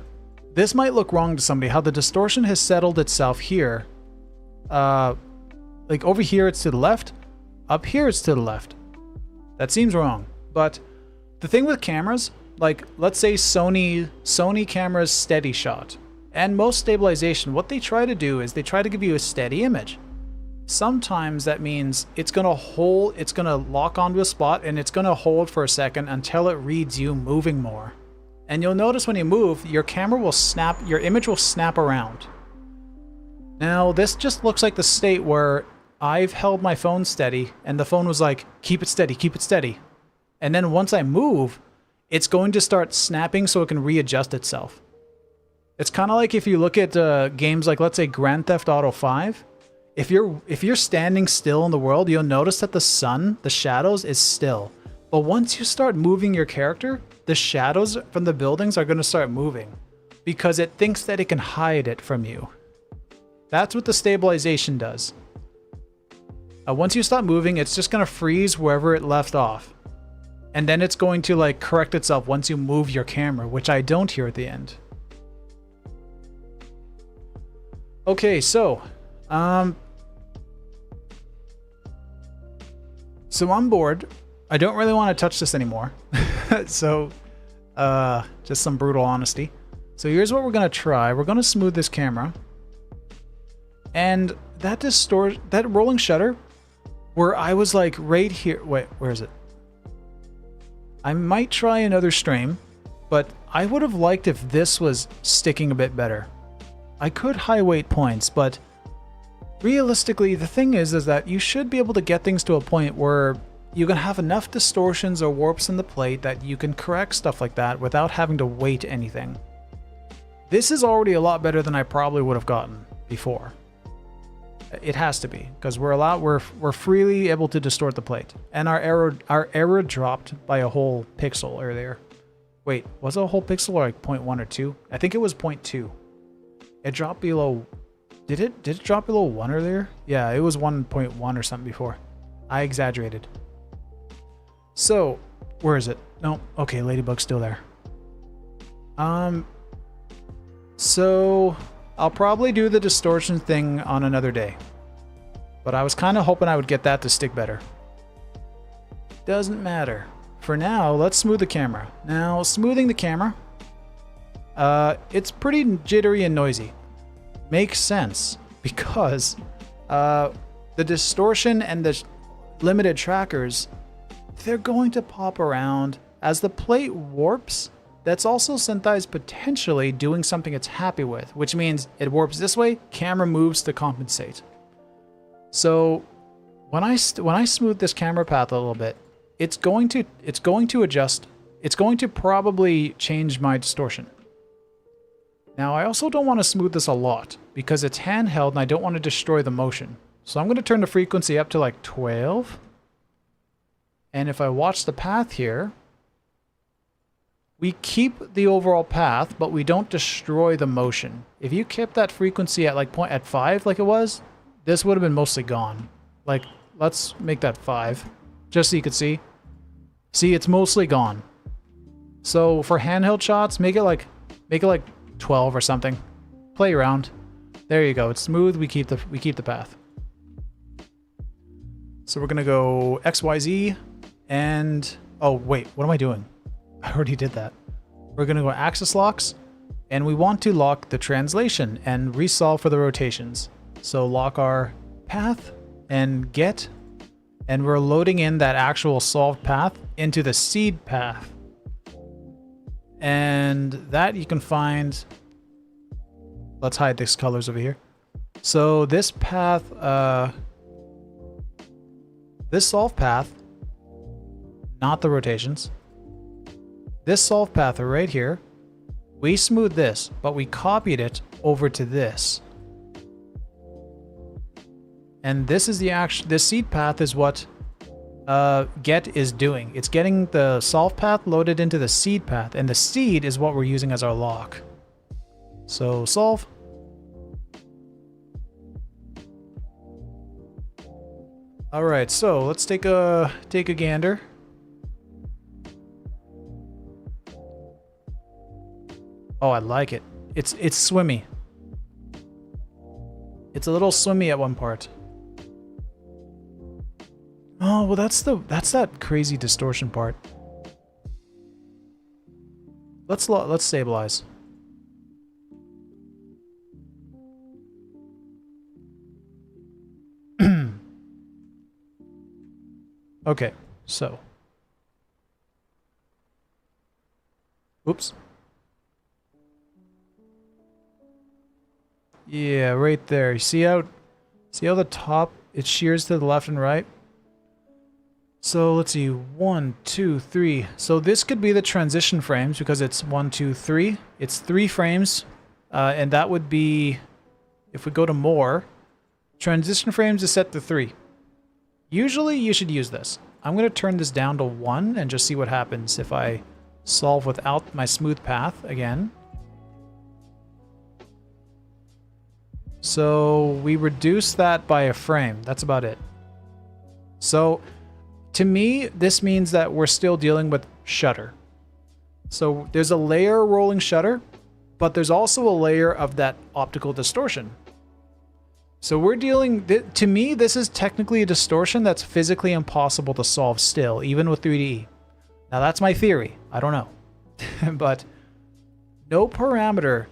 this might look wrong to somebody, how the distortion has settled itself here. Like over here it's to the left, up here it's to the left. That seems wrong. But the thing with cameras, like let's say Sony cameras steady shot, and most stabilization, what they try to do is they try to give you a steady image. Sometimes that means it's gonna hold, it's gonna lock onto a spot, and it's gonna hold for a second until it reads you moving more. And you'll notice when you move, your camera will snap, your image will snap around. Now, this just looks like the state where I've held my phone steady, and the phone was like, keep it steady, keep it steady. And then once I move, it's going to start snapping so it can readjust itself. It's kind of like if you look at games like, let's say, Grand Theft Auto 5. If you're standing still in the world, you'll notice that the sun, the shadows, is still. But once you start moving your character, the shadows from the buildings are going to start moving because it thinks that it can hide it from you. That's what the stabilization does. Once you stop moving, it's just going to freeze wherever it left off. And then it's going to like correct itself once you move your camera, which I don't here at the end. Okay, so I'm bored. I don't really want to touch this anymore. So just some brutal honesty. So here's what we're going to try. We're going to smooth this camera. And that rolling shutter, where I was like right here. Wait, where is it? I might try another stream, but I would have liked if this was sticking a bit better. I could high weight points, but realistically, the thing is that you should be able to get things to a point where you can have enough distortions or warps in the plate that you can correct stuff like that without having to weight anything. This is already a lot better than I probably would have gotten before. It has to be, because we're freely able to distort the plate, and our error dropped by a whole pixel earlier. Wait, was it a whole pixel or like 0.1 or 2? I think it was 0.2. It dropped below. Did it drop below 1 earlier? Yeah, it was 1.1 or something before. I exaggerated. So, where is it? No, okay, Ladybug's still there. So I'll probably do the distortion thing on another day. But I was kind of hoping I would get that to stick better. Doesn't matter. For now, let's smooth the camera. Now, smoothing the camera, it's pretty jittery and noisy. Makes sense, because the distortion and the limited trackers, they're going to pop around. As the plate warps, that's also Syntheyes potentially doing something it's happy with, which means it warps this way, camera moves to compensate. So when I smooth this camera path a little bit, it's going to adjust. It's going to probably change my distortion. Now I also don't want to smooth this a lot because it's handheld and I don't want to destroy the motion. So I'm going to turn the frequency up to like 12. And if I watch the path here, we keep the overall path, but we don't destroy the motion. If you kept that frequency at like at 5 like it was, this would have been mostly gone. Like, let's make that 5, just so you could see. See, it's mostly gone. So for handheld shots, make it like 12 or something. Play around. There you go. It's smooth. We keep the path. So we're gonna go XYZ and oh wait, what am I doing? I already did that. We're gonna go axis locks, and we want to lock the translation and resolve for the rotations. So lock our path and get, and we're loading in that actual solved path into the seed path. And that you can find, let's hide these colors over here. So this path, this solved path, not the rotations, this solved path right here, we smoothed this, but we copied it over to this. And this is this seed path is what get is doing. It's getting the solve path loaded into the seed path, and the seed is what we're using as our lock. So solve. All right, so let's take a gander. Oh, I like it. It's swimmy. It's a little swimmy at one part. Oh, well that's that crazy distortion part. Let's stabilize. Okay, so. Oops. Yeah, right there. See how the top, it shears to the left and right? So let's see, 1, 2, 3. So this could be the transition frames because it's 1, 2, 3. It's 3 frames, and that would be, if we go to more, transition frames is set to 3. Usually you should use this. I'm going to turn this down to 1 and just see what happens if I solve without my smooth path again. So we reduce that by a frame. That's about it. So to me, this means that we're still dealing with shutter. So there's a layer rolling shutter, but there's also a layer of that optical distortion. So we're dealing, to me, this is technically a distortion that's physically impossible to solve still, even with 3D. Now that's my theory. I don't know. But no parameter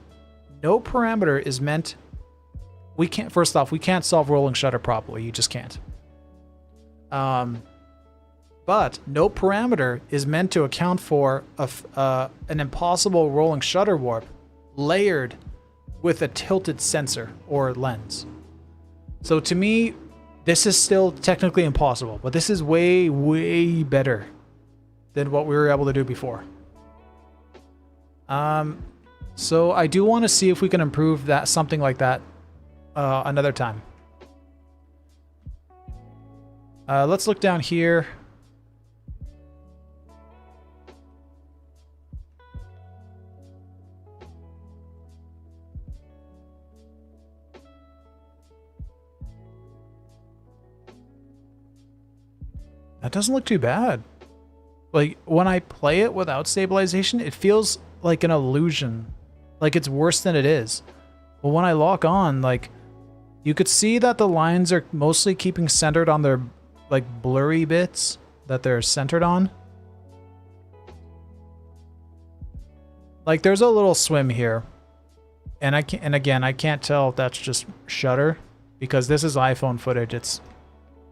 is meant, we can't, first off, we can't solve rolling shutter properly. You just can't. But no parameter is meant to account for an impossible rolling shutter warp layered with a tilted sensor or lens. So to me, this is still technically impossible, but this is way, way better than what we were able to do before. So I do want to see if we can improve that, something like that, another time. Let's look down here. That doesn't look too bad. Like, when I play it without stabilization, it feels like an illusion. Like it's worse than it is. But when I lock on, like, you could see that the lines are mostly keeping centered on their, like, blurry bits that they're centered on. Like, there's a little swim here. And again, I can't tell if that's just shutter, because this is iPhone footage. It's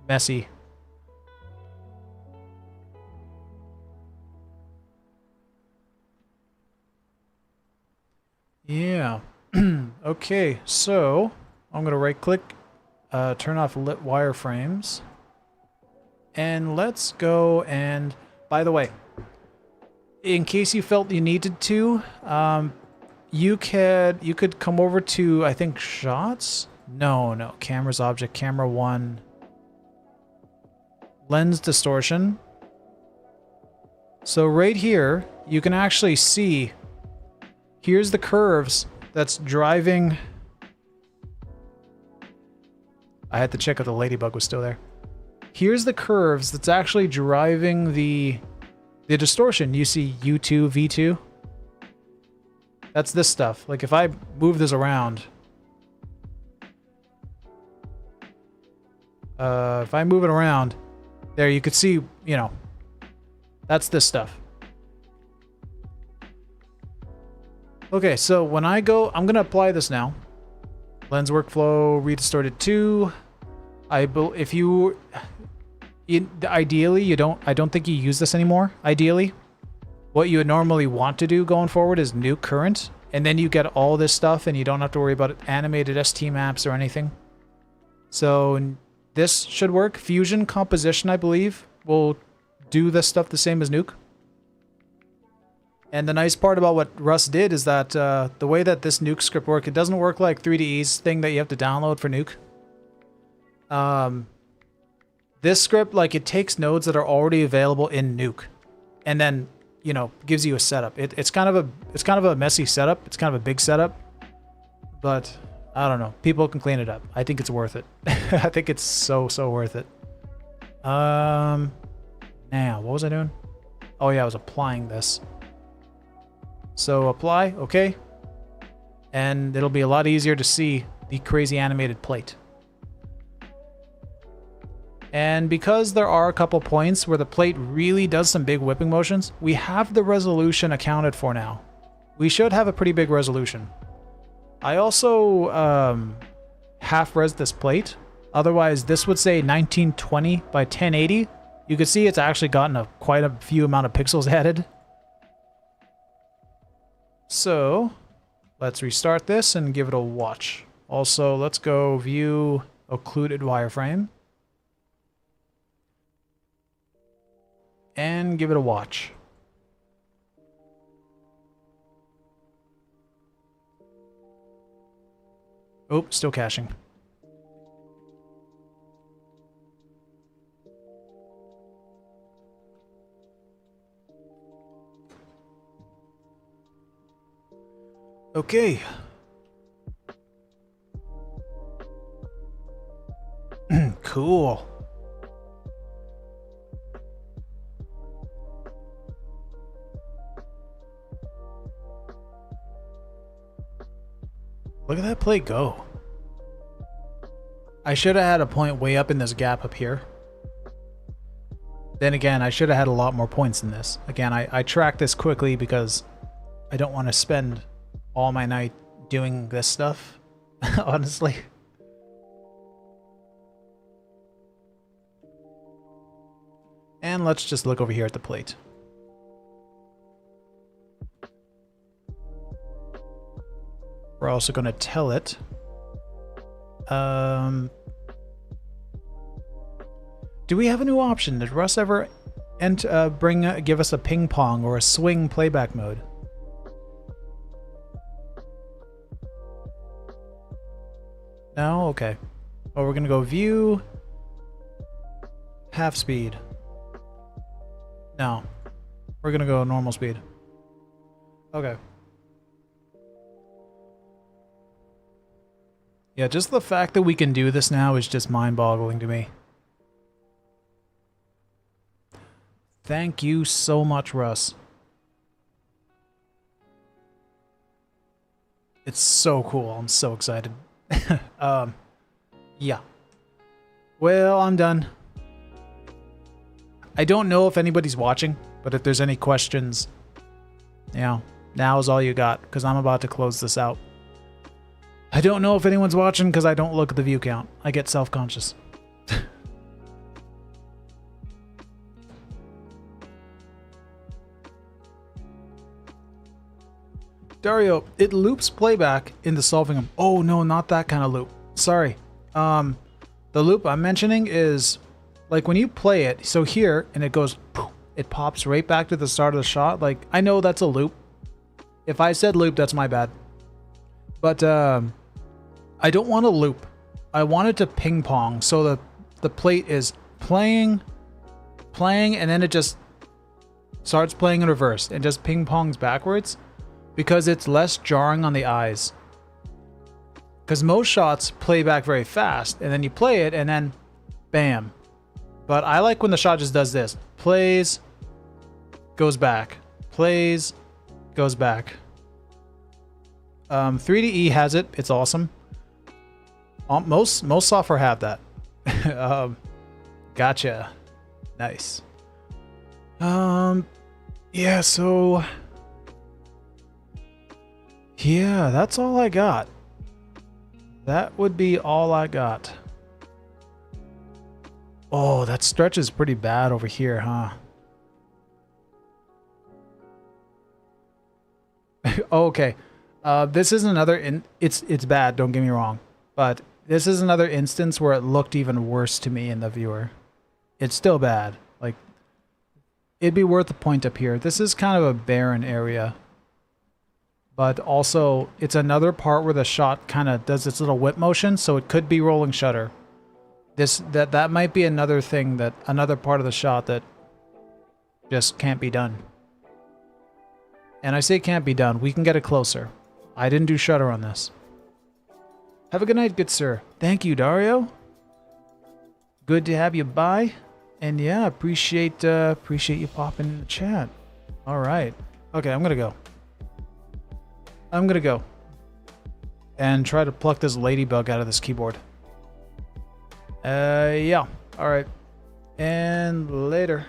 messy. Yeah. Okay, so I'm gonna right click, turn off lit wireframes, and let's go. And by the way, in case you felt you needed to, you could come over to, I think, shots. No, cameras, object, camera 1, lens distortion. So right here, you can actually see, here's the curves that's driving. I had to check if the ladybug was still there. Here's the curves that's actually driving the distortion. You see U2, V2. That's this stuff. Like if I move this around, if I move it around, there you could see, you know, that's this stuff. Okay, so when I go, I'm gonna apply this now. Lens workflow, redistorted 2. If you, ideally, you don't, I don't think you use this anymore. Ideally, what you would normally want to do going forward is nuke current, and then you get all this stuff, and you don't have to worry about animated ST maps or anything. So this should work. Fusion composition, I believe, will do this stuff the same as nuke. And the nice part about what Russ did is that the way that this nuke script works, it doesn't work like 3D's thing that you have to download for nuke. This script, like, it takes nodes that are already available in nuke, and then, you know, gives you a setup. It's kind of a messy setup. It's kind of a big setup, but I don't know. People can clean it up. I think it's worth it. I think it's so worth it. Now what was I doing? Oh yeah, I was applying this. So apply, okay. And it'll be a lot easier to see the crazy animated plate. And because there are a couple points where the plate really does some big whipping motions, we have the resolution accounted for now. We should have a pretty big resolution. I also half-res this plate. Otherwise, this would say 1920 by 1080. You can see it's actually gotten quite a few amount of pixels added. So let's restart this and give it a watch. Also, let's go view occluded wireframe and give it a watch. Oh, still caching. Okay. Cool. Look at that plate go. I should have had a point way up in this gap up here. Then again, I should have had a lot more points in this. Again, I tracked this quickly because I don't want to spend all my night doing this stuff, honestly. And let's just look over here at the plate. We're also going to tell it. Do we have a new option? Did Russ ever give us a ping pong or a swing playback mode? No? Okay. Well, we're going to go view. Half speed. No. We're going to go normal speed. Okay. Yeah, just the fact that we can do this now is just mind-boggling to me. Thank you so much, Russ. It's so cool. I'm so excited. Yeah. Well, I'm done. I don't know if anybody's watching, but if there's any questions, you know, now is all you got, because I'm about to close this out. I don't know if anyone's watching because I don't look at the view count. I get self-conscious. Dario, it loops playback into solving them. Oh no, not that kind of loop. Sorry. The loop I'm mentioning is like when you play it, so here, and it goes, poof, it pops right back to the start of the shot. Like, I know that's a loop. If I said loop, that's my bad. But I don't want a loop. I want it to ping pong. So the plate is playing, and then it just starts playing in reverse and just ping pongs backwards because it's less jarring on the eyes. Because most shots play back very fast, and then you play it, and then bam. But I like when the shot just does this. Plays, goes back. Plays, goes back. 3DE has it. It's awesome. Most software have that. Gotcha. Nice. Yeah, so... yeah, that's all I got. That would be all I got. Oh, that stretch is pretty bad over here, huh? Okay. This is another... it's bad, don't get me wrong. But this is another instance where it looked even worse to me in the viewer. It's still bad. Like, it'd be worth a point up here. This is kind of a barren area. But also, it's another part where the shot kind of does its little whip motion, so it could be rolling shutter. That might be another thing, that another part of the shot that just can't be done. And I say can't be done. We can get it closer. I didn't do shutter on this. Have a good night, good sir. Thank you, Dario. Good to have you by. And yeah, appreciate you popping in the chat. All right. Okay, I'm gonna go. And try to pluck this ladybug out of this keyboard. Yeah. All right. And later.